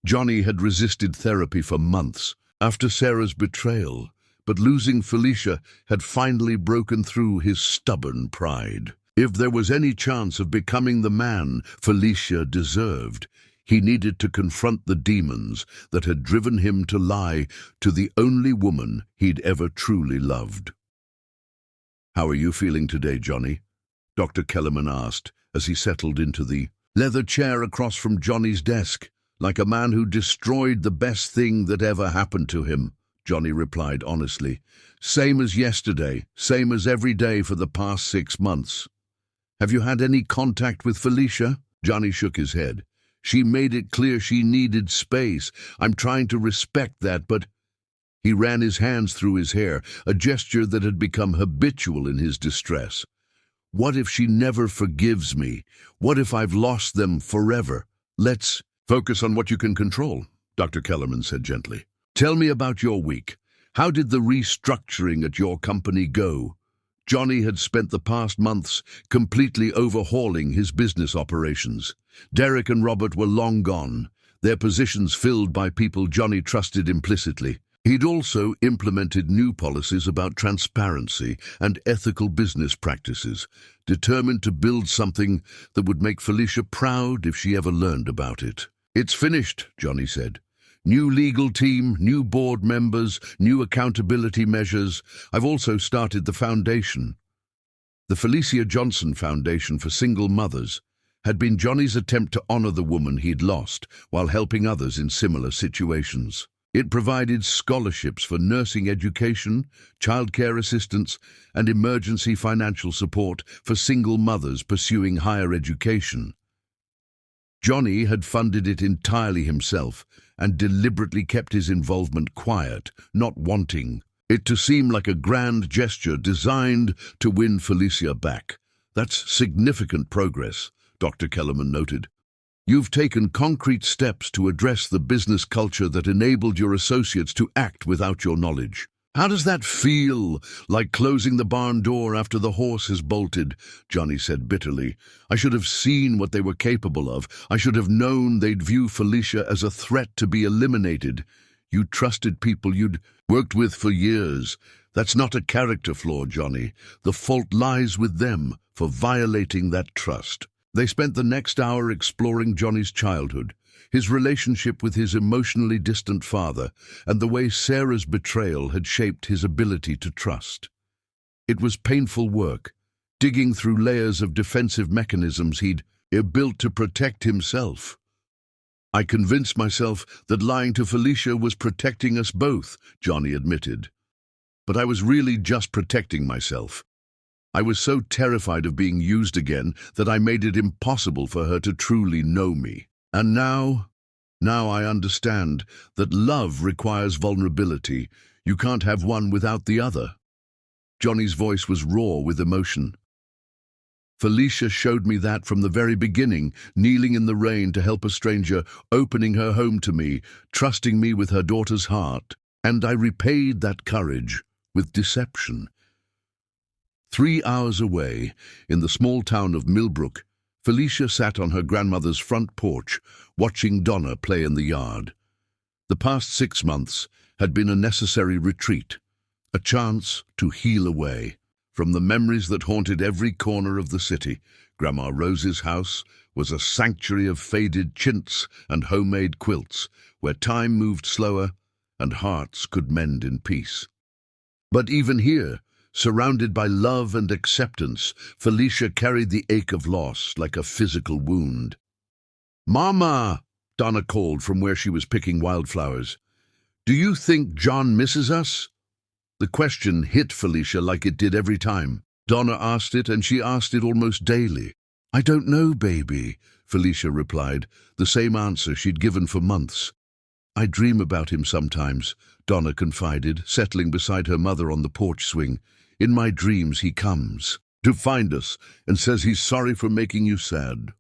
Johnny had resisted therapy for months after Sarah's betrayal, but losing Felicia had finally broken through his stubborn pride. If there was any chance of becoming the man Felicia deserved, he needed to confront the demons that had driven him to lie to the only woman he'd ever truly loved. "How are you feeling today, Johnny?" Dr. Kellerman asked as he settled into the leather chair across from Johnny's desk. "Like a man who destroyed the best thing that ever happened to him," Johnny replied honestly. "Same as yesterday, same as every day for the past 6 months. Have you had any contact with Felicia?" Johnny shook his head. "She made it clear she needed space. I'm trying to respect that, but—" He ran his hands through his hair, a gesture that had become habitual in his distress. "What if she never forgives me? What if I've lost them forever? Let's focus on what you can control," Dr. Kellerman said gently. "Tell me about your week. How did the restructuring at your company go?" Johnny had spent the past months completely overhauling his business operations. Derek and Robert were long gone, their positions filled by people Johnny trusted implicitly. He'd also implemented new policies about transparency and ethical business practices, determined to build something that would make Felicia proud if she ever learned about it. "It's finished," Johnny said. "New legal team, new board members, new accountability measures. I've also started the foundation." The Felicia Johnson Foundation for Single Mothers had been Johnny's attempt to honor the woman he'd lost while helping others in similar situations. It provided scholarships for nursing education, childcare assistance, and emergency financial support for single mothers pursuing higher education. Johnny had funded it entirely himself and deliberately kept his involvement quiet, not wanting it to seem like a grand gesture designed to win Felicia back. "That's significant progress," Dr. Kellerman noted. "You've taken concrete steps to address the business culture that enabled your associates to act without your knowledge. How does that feel, like closing the barn door after the horse has bolted?" Johnny said bitterly. "I should have seen what they were capable of. I should have known they'd view Felicia as a threat to be eliminated. You trusted people you'd worked with for years. That's not a character flaw, Johnny. The fault lies with them for violating that trust." They spent the next hour exploring Johnny's childhood, his relationship with his emotionally distant father, and the way Sarah's betrayal had shaped his ability to trust. It was painful work, digging through layers of defensive mechanisms he'd built to protect himself. "I convinced myself that lying to Felicia was protecting us both," Johnny admitted. "But I was really just protecting myself. I was so terrified of being used again that I made it impossible for her to truly know me. And now I understand that love requires vulnerability. You can't have one without the other." Johnny's voice was raw with emotion. Felicia showed me that from the very beginning, kneeling in the rain to help a stranger, opening her home to me, trusting me with her daughter's heart. And I repaid that courage with deception. 3 hours away, in the small town of Millbrook, Felicia sat on her grandmother's front porch, watching Donna play in the yard. The past 6 months had been a necessary retreat, a chance to heal away from the memories that haunted every corner of the city. Grandma Rose's house was a sanctuary of faded chintz and homemade quilts, where time moved slower and hearts could mend in peace. But even here, surrounded by love and acceptance, Felicia carried the ache of loss like a physical wound. "Mama," Donna called from where she was picking wildflowers, "do you think John misses us?" The question hit Felicia like it did every time. Donna asked it, and she asked it almost daily. "I don't know, baby," Felicia replied, the same answer she'd given for months. "I dream about him sometimes," Donna confided, settling beside her mother on the porch swing. "In my dreams he comes to find us and says he's sorry for making you sad."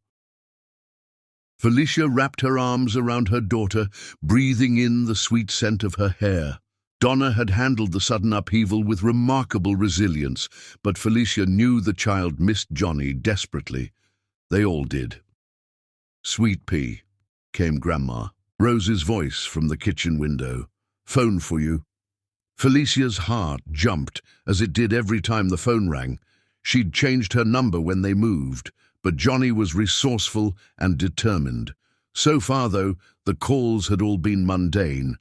Felicia wrapped her arms around her daughter, breathing in the sweet scent of her hair. Donna had handled the sudden upheaval with remarkable resilience, but Felicia knew the child missed Johnny desperately. They all did. "Sweet pea," came Grandma Rose's voice from the kitchen window. "Phone for you." Felicia's heart jumped, as it did every time the phone rang. She'd changed her number when they moved, but Johnny was resourceful and determined. So far, though, the calls had all been mundane.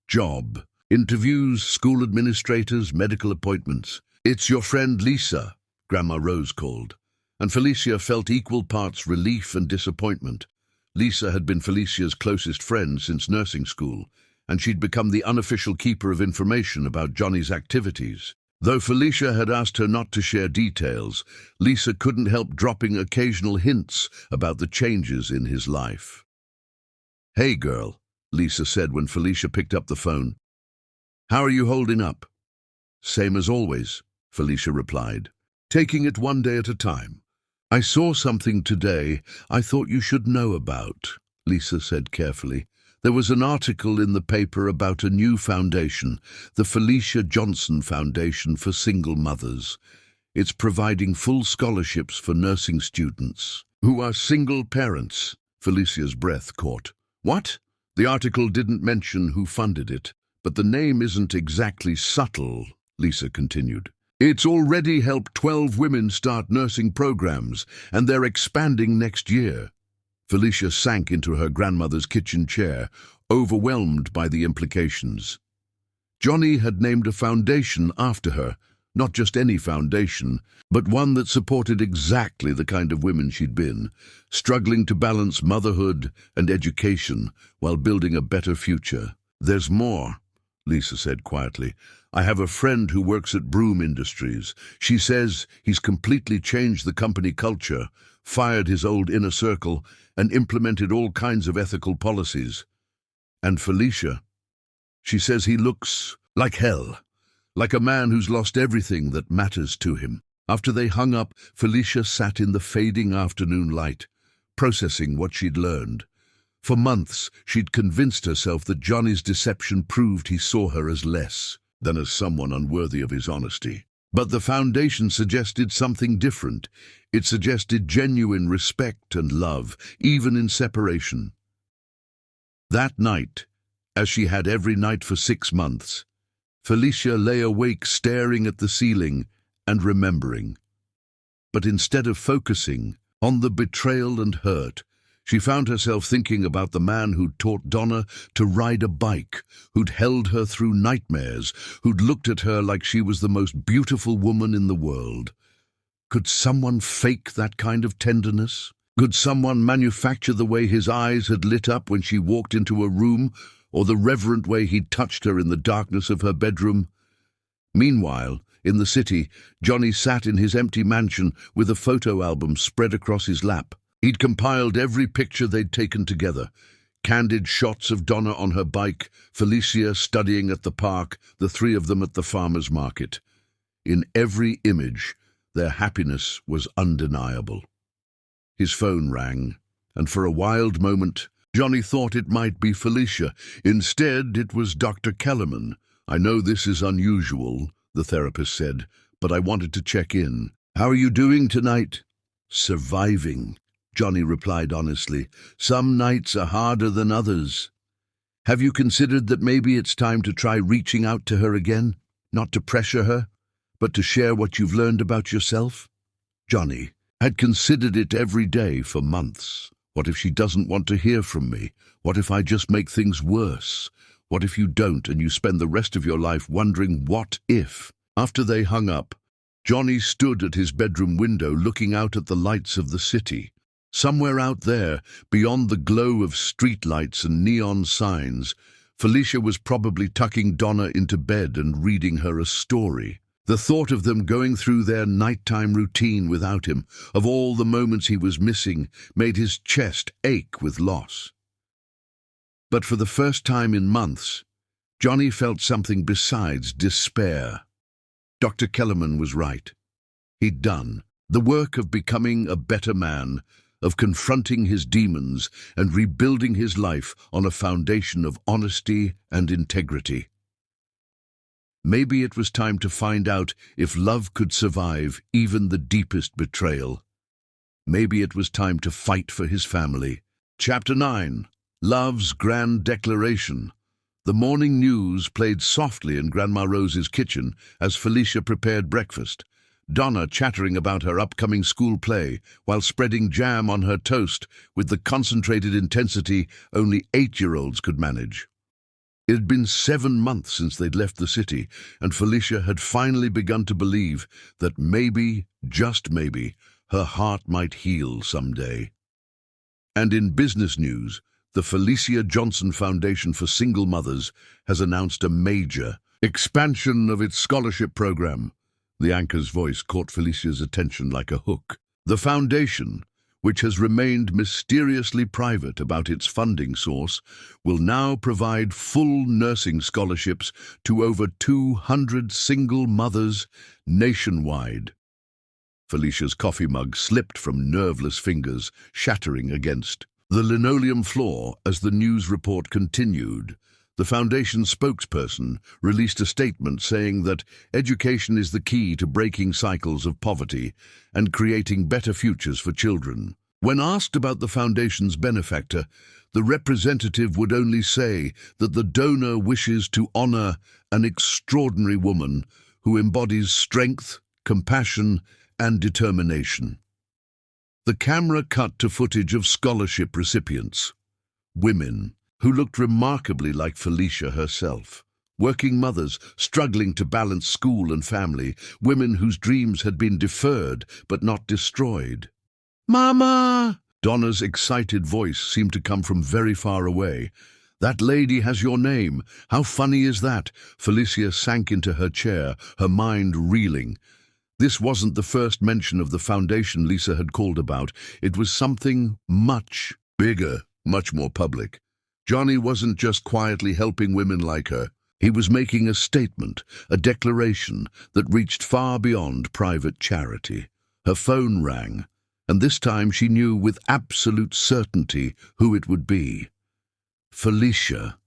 Job, interviews, school administrators, medical appointments. "It's your friend Lisa," Grandma Rose called, and Felicia felt equal parts relief and disappointment. Lisa had been Felicia's closest friend since nursing school, and she'd become the unofficial keeper of information about Johnny's activities. Though Felicia had asked her not to share details, Lisa couldn't help dropping occasional hints about the changes in his life. "Hey, girl," Lisa said when Felicia picked up the phone. "How are you holding up?" "Same as always," Felicia replied, "taking it one day at a time." "I saw something today I thought you should know about," Lisa said carefully. "There was an article in the paper about a new foundation, the Felicia Johnson Foundation for Single Mothers. It's providing full scholarships for nursing students who are single parents." Felicia's breath caught. "What?" The article didn't mention who funded it, but the name isn't exactly subtle, Lisa continued. "It's already helped 12 women start nursing programs, and they're expanding next year." Felicia sank into her grandmother's kitchen chair, overwhelmed by the implications. Johnny had named a foundation after her, not just any foundation, but one that supported exactly the kind of women she'd been, struggling to balance motherhood and education while building a better future. "There's more," Lisa said quietly. "I have a friend who works at Broom Industries. She says he's completely changed the company culture, fired his old inner circle, and implemented all kinds of ethical policies. And Felicia, she says he looks like hell, like a man who's lost everything that matters to him." After they hung up, Felicia sat in the fading afternoon light, processing what she'd learned. For months, she'd convinced herself that Johnny's deception proved he saw her as less than as someone unworthy of his honesty. But the foundation suggested something different. It suggested genuine respect and love, even in separation. That night, as she had every night for 6 months, Felicia lay awake staring at the ceiling and remembering. But instead of focusing on the betrayal and hurt, she found herself thinking about the man who'd taught Donna to ride a bike, who'd held her through nightmares, who'd looked at her like she was the most beautiful woman in the world. Could someone fake that kind of tenderness? Could someone manufacture the way his eyes had lit up when she walked into a room, or the reverent way he'd touched her in the darkness of her bedroom? Meanwhile, in the city, Johnny sat in his empty mansion with a photo album spread across his lap. He'd compiled every picture they'd taken together. Candid shots of Donna on her bike, Felicia studying at the park, the 3 of them at the farmer's market. In every image, Their happiness was undeniable. His phone rang, and for a wild moment, Johnny thought it might be Felicia. Instead, it was Dr. Kellerman. "I know this is unusual," the therapist said, "but I wanted to check in. How are you doing tonight?" "Surviving," Johnny replied honestly. "Some nights are harder than others." "Have you considered that maybe it's time to try reaching out to her again? Not to pressure her, but to share what you've learned about yourself?" Johnny had considered it every day for months. What if she doesn't want to hear from me? What if I just make things worse? What if you don't and you spend the rest of your life wondering what if? After they hung up, Johnny stood at his bedroom window looking out at the lights of the city. Somewhere out there, beyond the glow of streetlights and neon signs, Felicia was probably tucking Donna into bed and reading her a story. The thought of them going through their nighttime routine without him, of all the moments he was missing, made his chest ache with loss. But for the first time in months, Johnny felt something besides despair. Dr. Kellerman was right. He'd done the work of becoming a better man, of confronting his demons and rebuilding his life on a foundation of honesty and integrity. Maybe it was time to find out if love could survive even the deepest betrayal. Maybe it was time to fight for his family. Chapter 9. Love's Grand Declaration. The morning news played softly in Grandma Rose's kitchen as Felicia prepared breakfast. Donna chattering about her upcoming school play while spreading jam on her toast with the concentrated intensity only 8-year-olds could manage. It had been 7 months since they'd left the city, and Felicia had finally begun to believe that maybe, just maybe, her heart might heal someday. And in business news, the Felicia Johnson Foundation for Single Mothers has announced a major expansion of its scholarship program. The anchor's voice caught Felicia's attention like a hook. The foundation, which has remained mysteriously private about its funding source, will now provide full nursing scholarships to over 200 single mothers nationwide. Felicia's coffee mug slipped from nerveless fingers, shattering against the linoleum floor as the news report continued. The foundation's spokesperson released a statement saying that education is the key to breaking cycles of poverty and creating better futures for children. When asked about the foundation's benefactor, the representative would only say that the donor wishes to honor an extraordinary woman who embodies strength, compassion, and determination. The camera cut to footage of scholarship recipients. Women who looked remarkably like Felicia herself. Working mothers struggling to balance school and family. Women whose dreams had been deferred but not destroyed. "Mama!" Donna's excited voice seemed to come from very far away. "That lady has your name. How funny is that?" Felicia sank into her chair, her mind reeling. This wasn't the first mention of the foundation Lisa had called about. It was something much bigger, much more public. Johnny wasn't just quietly helping women like her. He was making a statement, a declaration that reached far beyond private charity. Her phone rang, and this time she knew with absolute certainty who it would be. Felicia.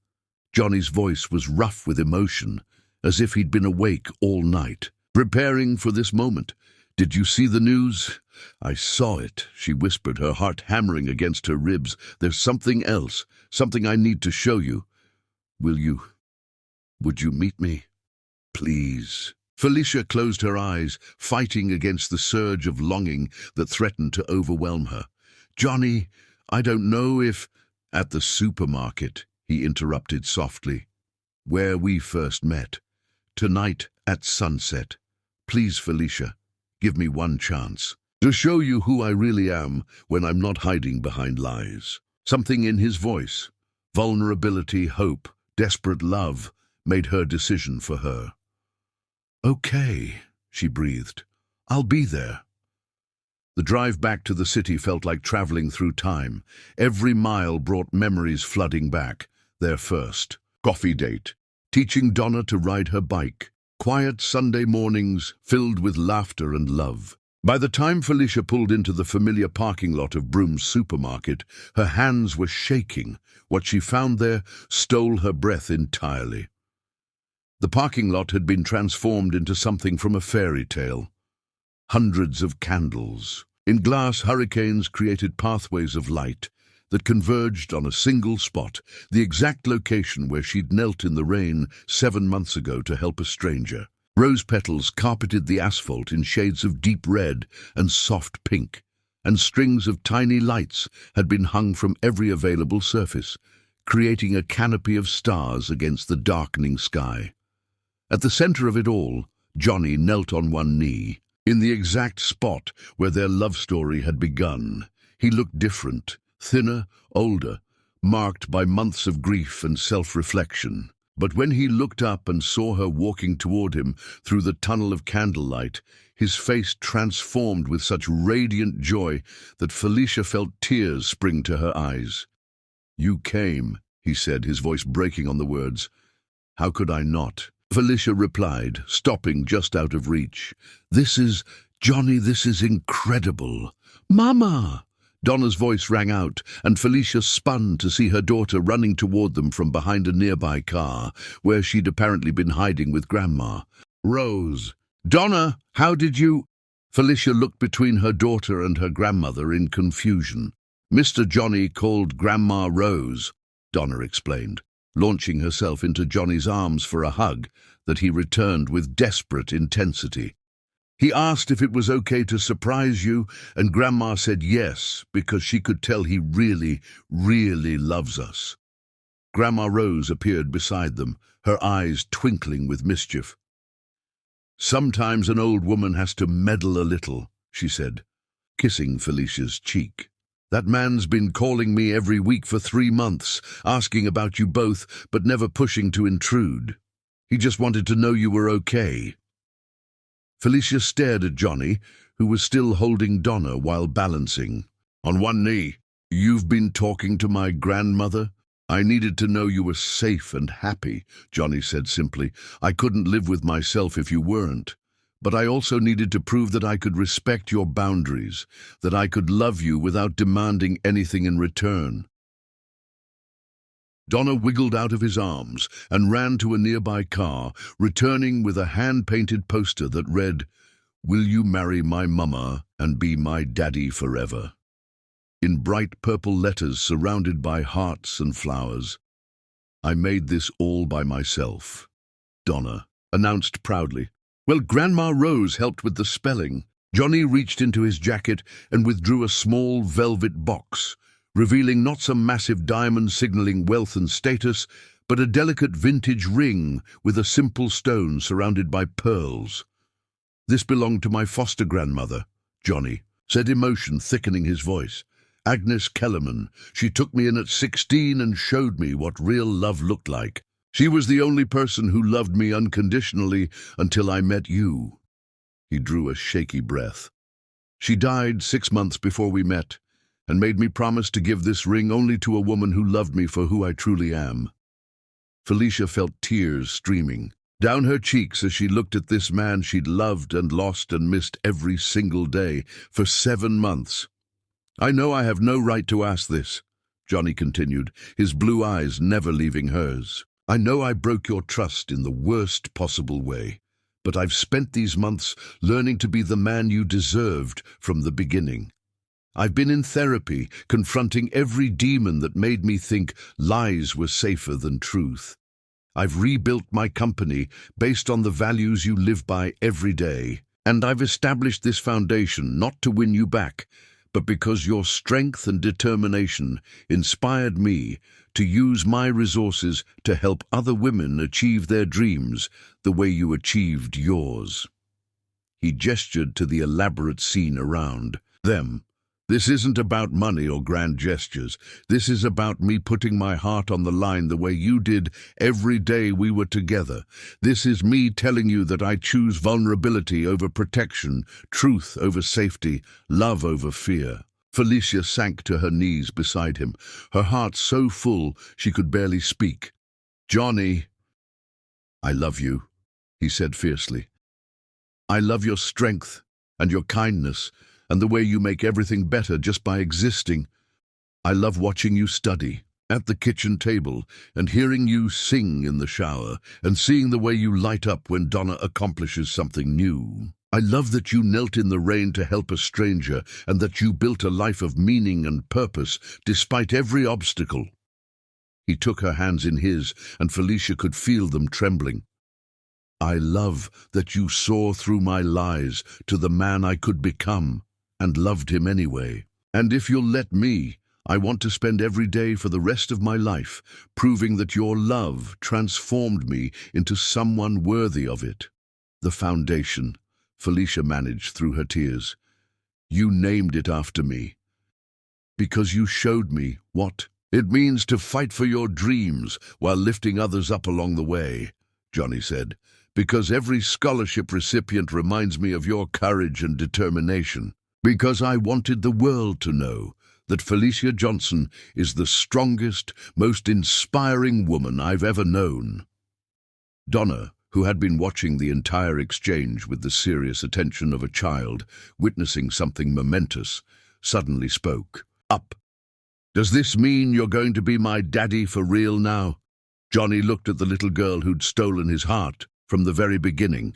Johnny's voice was rough with emotion, as if he'd been awake all night, preparing for this moment. "Did you see the news?" "I saw it," she whispered, her heart hammering against her ribs. "There's something else, something I need to show you. Would you meet me? Please." Felicia closed her eyes, fighting against the surge of longing that threatened to overwhelm her. "Johnny, I don't know if—" "At the supermarket," he interrupted softly. "Where we first met. Tonight at sunset. Please, Felicia, give me one chance to show you who I really am when I'm not hiding behind lies." Something in his voice, vulnerability, hope, desperate love, made her decision for her. "Okay," she breathed. "I'll be there." The drive back to the city felt like traveling through time. Every mile brought memories flooding back. Their first coffee date, teaching Donna to ride her bike. Quiet Sunday mornings filled with laughter and love. By the time Felicia pulled into the familiar parking lot of Broom's supermarket, her hands were shaking. What she found there stole her breath entirely. The parking lot had been transformed into something from a fairy tale. Hundreds of candles. In glass, hurricanes created pathways of light that converged on a single spot, the exact location where she'd knelt in the rain 7 months ago to help a stranger. Rose petals carpeted the asphalt in shades of deep red and soft pink, and strings of tiny lights had been hung from every available surface, creating a canopy of stars against the darkening sky. At the center of it all, Johnny knelt on one knee, in the exact spot where their love story had begun. He looked different, thinner, older, marked by months of grief and self-reflection. But when he looked up and saw her walking toward him through the tunnel of candlelight, his face transformed with such radiant joy that Felicia felt tears spring to her eyes. "You came," he said, his voice breaking on the words. "How could I not?" Felicia replied, stopping just out of reach. Johnny, this is incredible." "Mama!" Donna's voice rang out, and Felicia spun to see her daughter running toward them from behind a nearby car, where she'd apparently been hiding with Grandma. "Rose! Donna, how did you—" Felicia looked between her daughter and her grandmother in confusion. "Mr. Johnny called Grandma Rose," Donna explained, launching herself into Johnny's arms for a hug that he returned with desperate intensity. "He asked if it was okay to surprise you, and Grandma said yes, because she could tell he really, really loves us." Grandma Rose appeared beside them, her eyes twinkling with mischief. "Sometimes an old woman has to meddle a little," she said, kissing Felicia's cheek. "That man's been calling me every week for 3 months, asking about you both, but never pushing to intrude. He just wanted to know you were okay." Felicia stared at Johnny, who was still holding Donna while balancing. "On one knee. You've been talking to my grandmother?" "I needed to know you were safe and happy," Johnny said simply. "I couldn't live with myself if you weren't. But I also needed to prove that I could respect your boundaries, that I could love you without demanding anything in return." Donna wiggled out of his arms and ran to a nearby car, returning with a hand-painted poster that read, "Will you marry my mama and be my daddy forever?" in bright purple letters surrounded by hearts and flowers. "I made this all by myself," Donna announced proudly. "Well, Grandma Rose helped with the spelling." Johnny reached into his jacket and withdrew a small velvet box, revealing not some massive diamond signaling wealth and status, but a delicate vintage ring with a simple stone surrounded by pearls. "This belonged to my foster grandmother," Johnny said, emotion thickening his voice. "Agnes Kellerman. She took me in at 16 and showed me what real love looked like. She was the only person who loved me unconditionally until I met you." He drew a shaky breath. "She died 6 months before we met, and made me promise to give this ring only to a woman who loved me for who I truly am." Felicia felt tears streaming down her cheeks as she looked at this man she'd loved and lost and missed every single day for 7 months. "I know I have no right to ask this," Johnny continued, his blue eyes never leaving hers. "I know I broke your trust in the worst possible way, but I've spent these months learning to be the man you deserved from the beginning. I've been in therapy, confronting every demon that made me think lies were safer than truth. I've rebuilt my company based on the values you live by every day, and I've established this foundation not to win you back, but because your strength and determination inspired me to use my resources to help other women achieve their dreams the way you achieved yours." He gestured to the elaborate scene around them. "This isn't about money or grand gestures. This is about me putting my heart on the line the way you did every day we were together. This is me telling you that I choose vulnerability over protection, truth over safety, love over fear." Felicia sank to her knees beside him, her heart so full she could barely speak. "Johnny, I love you," he said fiercely. "I love your strength and your kindness, and the way you make everything better just by existing. I love watching you study at the kitchen table and hearing you sing in the shower and seeing the way you light up when Donna accomplishes something new. I love that you knelt in the rain to help a stranger and that you built a life of meaning and purpose despite every obstacle. He took her hands in his, and Felicia could feel them trembling. I love that you saw through my lies to the man I could become and loved him anyway. And if you'll let me, I want to spend every day for the rest of my life proving that your love transformed me into someone worthy of it. The foundation, Felicia managed through her tears. You named it after me. Because you showed me what it means to fight for your dreams while lifting others up along the way, Johnny said. Because every scholarship recipient reminds me of your courage and determination. Because I wanted the world to know that Felicia Johnson is the strongest, most inspiring woman I've ever known. Donna, who had been watching the entire exchange with the serious attention of a child witnessing something momentous, suddenly spoke up. Does this mean you're going to be my daddy for real now? Johnny looked at the little girl who'd stolen his heart from the very beginning.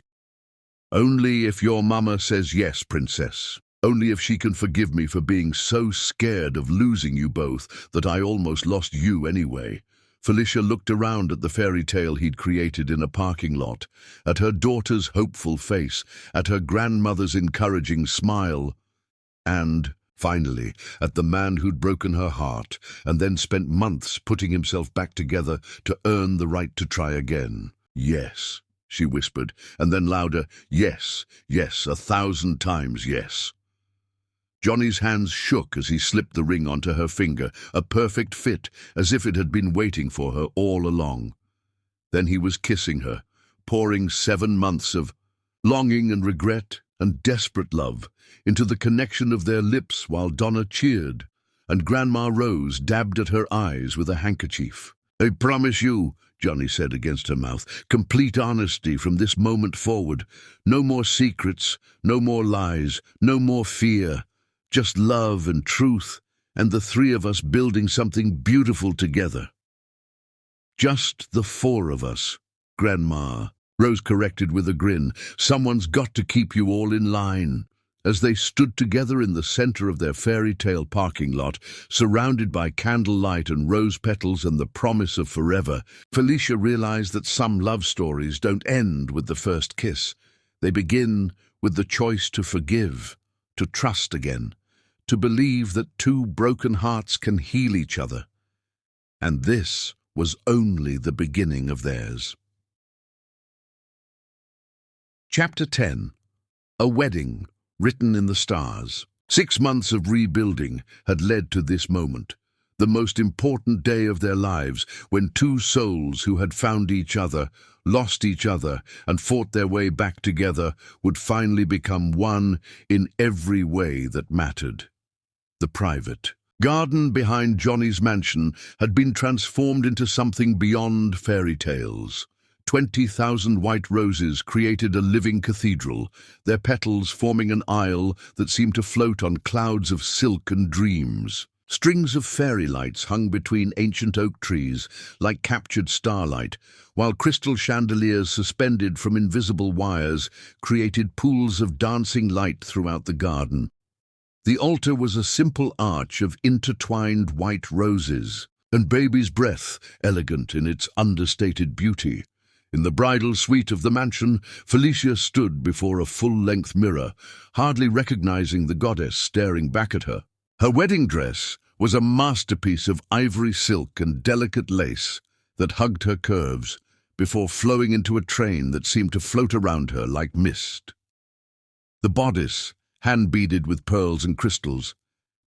Only if your mama says yes, princess. Only if she can forgive me for being so scared of losing you both that I almost lost you anyway. Felicia looked around at the fairy tale he'd created in a parking lot, at her daughter's hopeful face, at her grandmother's encouraging smile, and, finally, at the man who'd broken her heart and then spent months putting himself back together to earn the right to try again. Yes, she whispered, and then louder, yes, yes, 1,000 times yes. Johnny's hands shook as he slipped the ring onto her finger, a perfect fit, as if it had been waiting for her all along. Then he was kissing her, pouring 7 months of longing and regret and desperate love into the connection of their lips while Donna cheered, and Grandma Rose dabbed at her eyes with a handkerchief. I promise you, Johnny said against her mouth, complete honesty from this moment forward. No more secrets, no more lies, no more fear. Just love and truth, and the 3 of us building something beautiful together. Just the 4 of us, Grandma, Rose corrected with a grin. Someone's got to keep you all in line. As they stood together in the center of their fairy tale parking lot, surrounded by candlelight and rose petals and the promise of forever, Felicia realized that some love stories don't end with the first kiss. They begin with the choice to forgive, to trust again, to believe that 2 broken hearts can heal each other. And this was only the beginning of theirs. Chapter 10. A Wedding Written in the Stars. 6 months of rebuilding had led to this moment, the most important day of their lives, when 2 souls who had found each other, lost each other, and fought their way back together would finally become one in every way that mattered. The private garden behind Johnny's mansion had been transformed into something beyond fairy tales. 20,000 white roses created a living cathedral, their petals forming an aisle that seemed to float on clouds of silk and dreams. Strings of fairy lights hung between ancient oak trees like captured starlight, while crystal chandeliers suspended from invisible wires created pools of dancing light throughout the garden. The altar was a simple arch of intertwined white roses, and baby's breath, elegant in its understated beauty. In the bridal suite of the mansion, Felicia stood before a full-length mirror, hardly recognizing the goddess staring back at her. Her wedding dress was a masterpiece of ivory silk and delicate lace that hugged her curves before flowing into a train that seemed to float around her like mist. The bodice, hand-beaded with pearls and crystals,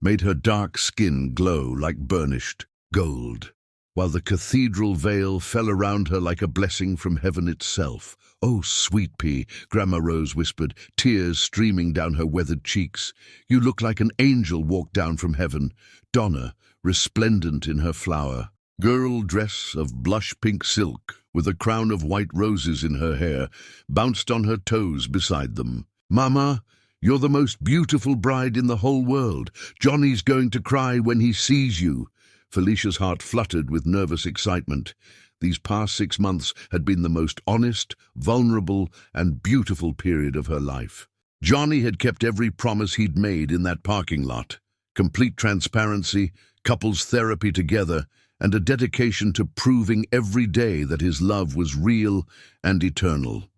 made her dark skin glow like burnished gold, while the cathedral veil fell around her like a blessing from heaven itself. "Oh, sweet pea," Grandma Rose whispered, tears streaming down her weathered cheeks. "You look like an angel walked down from heaven." Donna, resplendent in her flower girl dress of blush-pink silk, with a crown of white roses in her hair, bounced on her toes beside them. "Mama, You're the most beautiful bride in the whole world. Johnny's going to cry when he sees you." Felicia's heart fluttered with nervous excitement. These past 6 months had been the most honest, vulnerable, and beautiful period of her life. Johnny had kept every promise he'd made in that parking lot. Complete transparency, couples therapy together, and a dedication to proving every day that his love was real and eternal.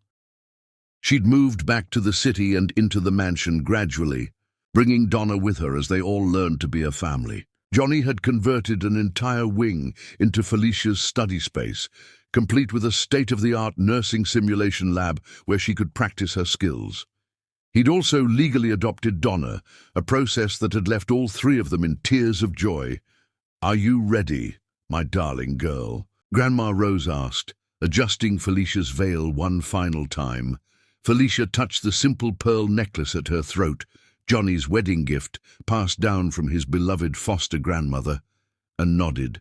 She'd moved back to the city and into the mansion gradually, bringing Donna with her as they all learned to be a family. Johnny had converted an entire wing into Felicia's study space, complete with a state-of-the-art nursing simulation lab where she could practice her skills. He'd also legally adopted Donna, a process that had left all three of them in tears of joy. "Are you ready, my darling girl?" Grandma Rose asked, adjusting Felicia's veil one final time. Felicia touched the simple pearl necklace at her throat, Johnny's wedding gift, passed down from his beloved foster grandmother, and nodded.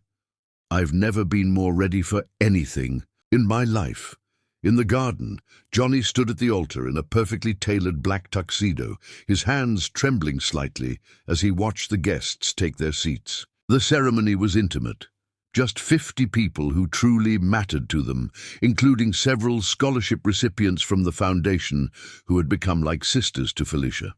"I've never been more ready for anything in my life." In the garden, Johnny stood at the altar in a perfectly tailored black tuxedo, his hands trembling slightly as he watched the guests take their seats. The ceremony was intimate. Just 50 people who truly mattered to them, including several scholarship recipients from the foundation who had become like sisters to Felicia.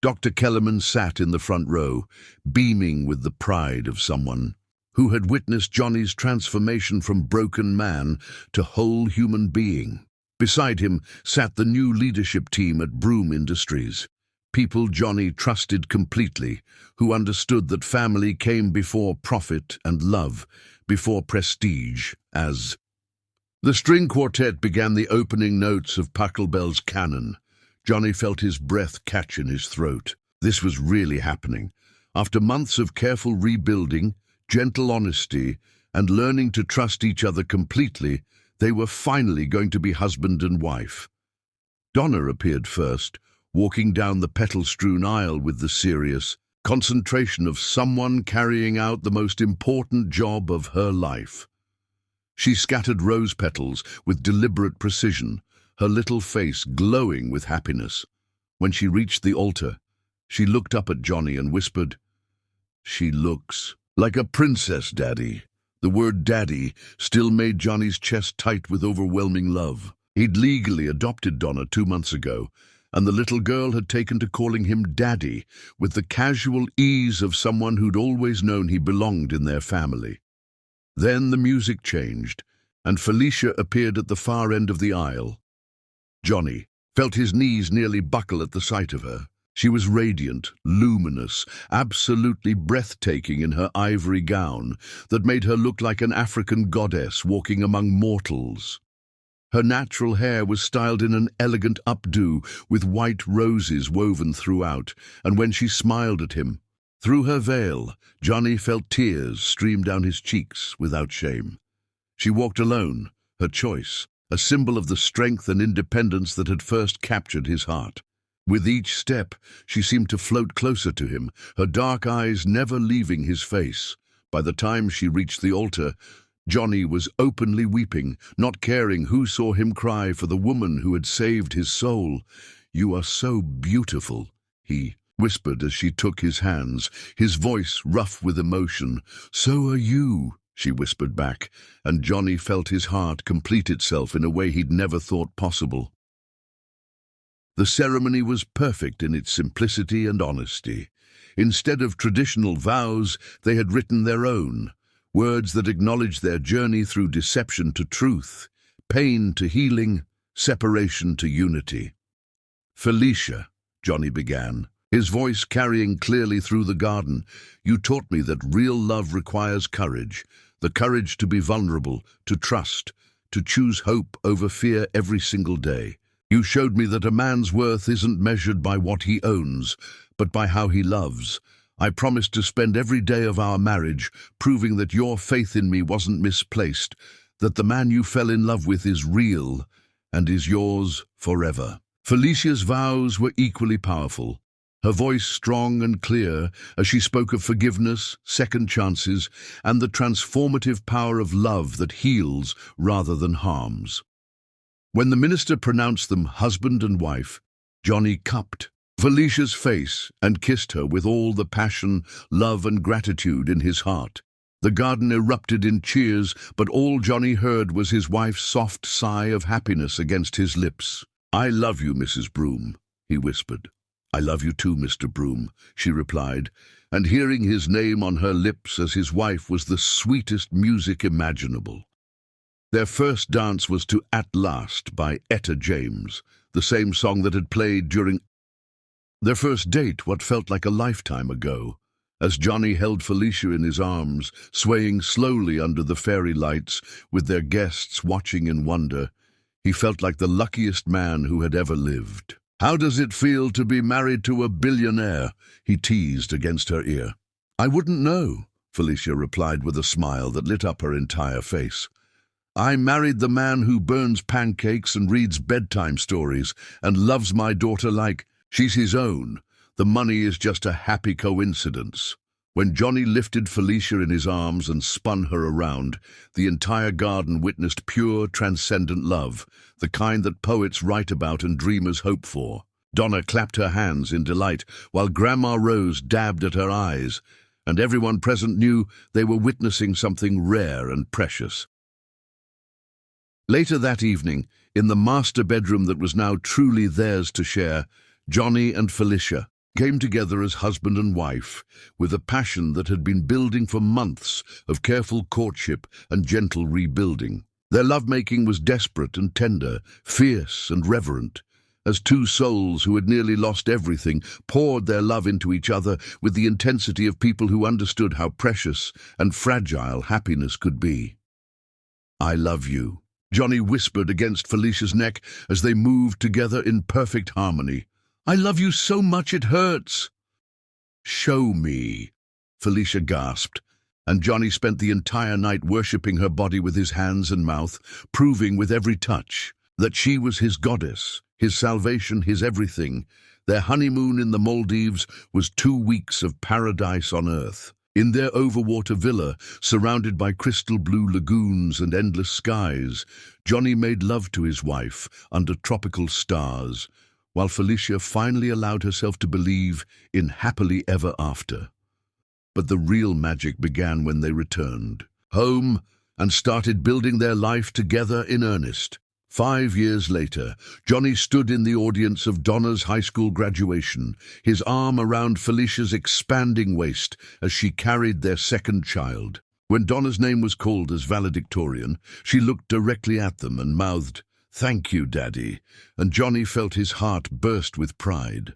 Dr. Kellerman sat in the front row, beaming with the pride of someone who had witnessed Johnny's transformation from broken man to whole human being. Beside him sat the new leadership team at Broom Industries, people Johnny trusted completely, who understood that family came before profit and love, before prestige, as the string quartet began the opening notes of Pachelbel's canon. Johnny felt his breath catch in his throat. This was really happening. After months of careful rebuilding, gentle honesty, and learning to trust each other completely, they were finally going to be husband and wife. Donna appeared first, walking down the petal-strewn aisle with the serious concentration of someone carrying out the most important job of her life. She scattered rose petals with deliberate precision, her little face glowing with happiness. When she reached the altar, she looked up at Johnny and whispered, "She looks like a princess, Daddy." The word Daddy still made Johnny's chest tight with overwhelming love. He'd legally adopted Donna 2 months ago, and the little girl had taken to calling him Daddy with the casual ease of someone who'd always known he belonged in their family. Then the music changed, and Felicia appeared at the far end of the aisle. Johnny felt his knees nearly buckle at the sight of her. She was radiant, luminous, absolutely breathtaking in her ivory gown that made her look like an African goddess walking among mortals. Her natural hair was styled in an elegant updo with white roses woven throughout, and when she smiled at him, through her veil, Johnny felt tears stream down his cheeks without shame. She walked alone, her choice, a symbol of the strength and independence that had first captured his heart. With each step, she seemed to float closer to him, her dark eyes never leaving his face. By the time she reached the altar, Johnny was openly weeping, not caring who saw him cry for the woman who had saved his soul. "You are so beautiful," he whispered as she took his hands, his voice rough with emotion. "So are you," she whispered back, and Johnny felt his heart complete itself in a way he'd never thought possible. The ceremony was perfect in its simplicity and honesty. Instead of traditional vows, they had written their own, words that acknowledged their journey through deception to truth, pain to healing, separation to unity. "Felicia," Johnny began, his voice carrying clearly through the garden, "you taught me that real love requires courage, the courage to be vulnerable, to trust, to choose hope over fear every single day. You showed me that a man's worth isn't measured by what he owns, but by how he loves. I promised to spend every day of our marriage proving that your faith in me wasn't misplaced, that the man you fell in love with is real and is yours forever." Felicia's vows were equally powerful, her voice strong and clear as she spoke of forgiveness, second chances, and the transformative power of love that heals rather than harms. When the minister pronounced them husband and wife, Johnny cupped Felicia's face and kissed her with all the passion, love and gratitude in his heart. The garden erupted in cheers, but all Johnny heard was his wife's soft sigh of happiness against his lips. "I love you, Mrs. Broom," he whispered. "I love you too, Mr. Broom," she replied, and hearing his name on her lips as his wife was the sweetest music imaginable. Their first dance was to "At Last" by Etta James, the same song that had played during their first date what felt like a lifetime ago. As Johnny held Felicia in his arms, swaying slowly under the fairy lights, with their guests watching in wonder, he felt like the luckiest man who had ever lived. "How does it feel to be married to a billionaire?" he teased against her ear. "I wouldn't know," Felicia replied with a smile that lit up her entire face. "I married the man who burns pancakes and reads bedtime stories and loves my daughter like she's his own. The money is just a happy coincidence." When Johnny lifted Felicia in his arms and spun her around, the entire garden witnessed pure, transcendent love, the kind that poets write about and dreamers hope for. Donna clapped her hands in delight, while Grandma Rose dabbed at her eyes, and everyone present knew they were witnessing something rare and precious. Later that evening, in the master bedroom that was now truly theirs to share, Johnny and Felicia came together as husband and wife, with a passion that had been building for months of careful courtship and gentle rebuilding. Their lovemaking was desperate and tender, fierce and reverent, as two souls who had nearly lost everything poured their love into each other with the intensity of people who understood how precious and fragile happiness could be. "I love you," Johnny whispered against Felicia's neck as they moved together in perfect harmony. "I love you so much it hurts." "Show me," Felicia gasped, and Johnny spent the entire night worshipping her body with his hands and mouth, proving with every touch that she was his goddess, his salvation, his everything. Their honeymoon in the Maldives was 2 weeks of paradise on earth. In their overwater villa, surrounded by crystal blue lagoons and endless skies, Johnny made love to his wife under tropical stars, while Felicia finally allowed herself to believe in happily ever after. But the real magic began when they returned home and started building their life together in earnest. 5 years later, Johnny stood in the audience of Donna's high school graduation, his arm around Felicia's expanding waist as she carried their second child. When Donna's name was called as valedictorian, she looked directly at them and mouthed, "Thank you, Daddy," and Johnny felt his heart burst with pride.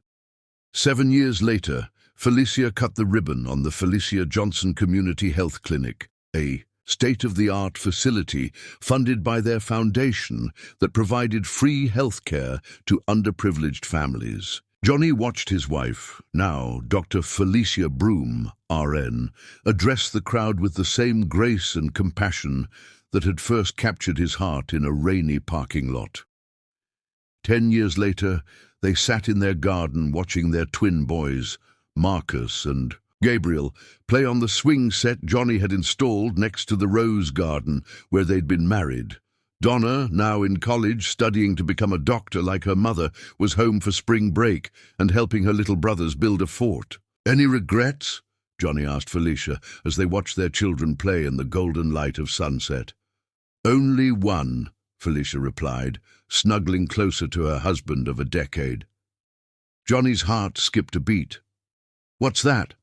7 years later, Felicia cut the ribbon on the Felicia Johnson Community Health Clinic, a state-of-the-art facility funded by their foundation that provided free health care to underprivileged families. Johnny watched his wife, now Dr. Felicia Broom, RN, address the crowd with the same grace and compassion that had first captured his heart in a rainy parking lot. 10 years later, they sat in their garden watching their twin boys, Marcus and Gabriel, play on the swing set Johnny had installed next to the rose garden where they'd been married. Donna, now in college studying to become a doctor like her mother, was home for spring break and helping her little brothers build a fort. "Any regrets?" Johnny asked Felicia as they watched their children play in the golden light of sunset. "Only one," Felicia replied, snuggling closer to her husband of a decade. Johnny's heart skipped a beat. "What's that?"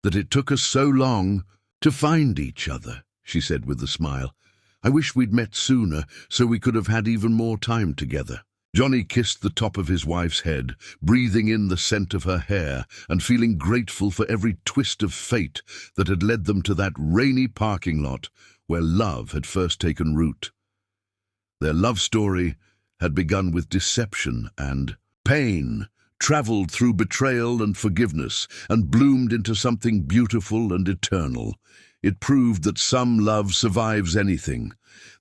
"That it took us so long to find each other," she said with a smile. "I wish we'd met sooner so we could have had even more time together." Johnny kissed the top of his wife's head, breathing in the scent of her hair and feeling grateful for every twist of fate that had led them to that rainy parking lot where love had first taken root. Their love story had begun with deception and pain, traveled through betrayal and forgiveness, and bloomed into something beautiful and eternal. It proved that some love survives anything,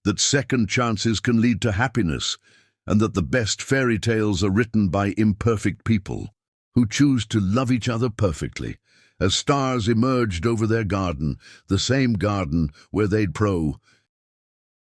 that second chances can lead to happiness, and that the best fairy tales are written by imperfect people who choose to love each other perfectly. As stars emerged over their garden, the same garden where they'd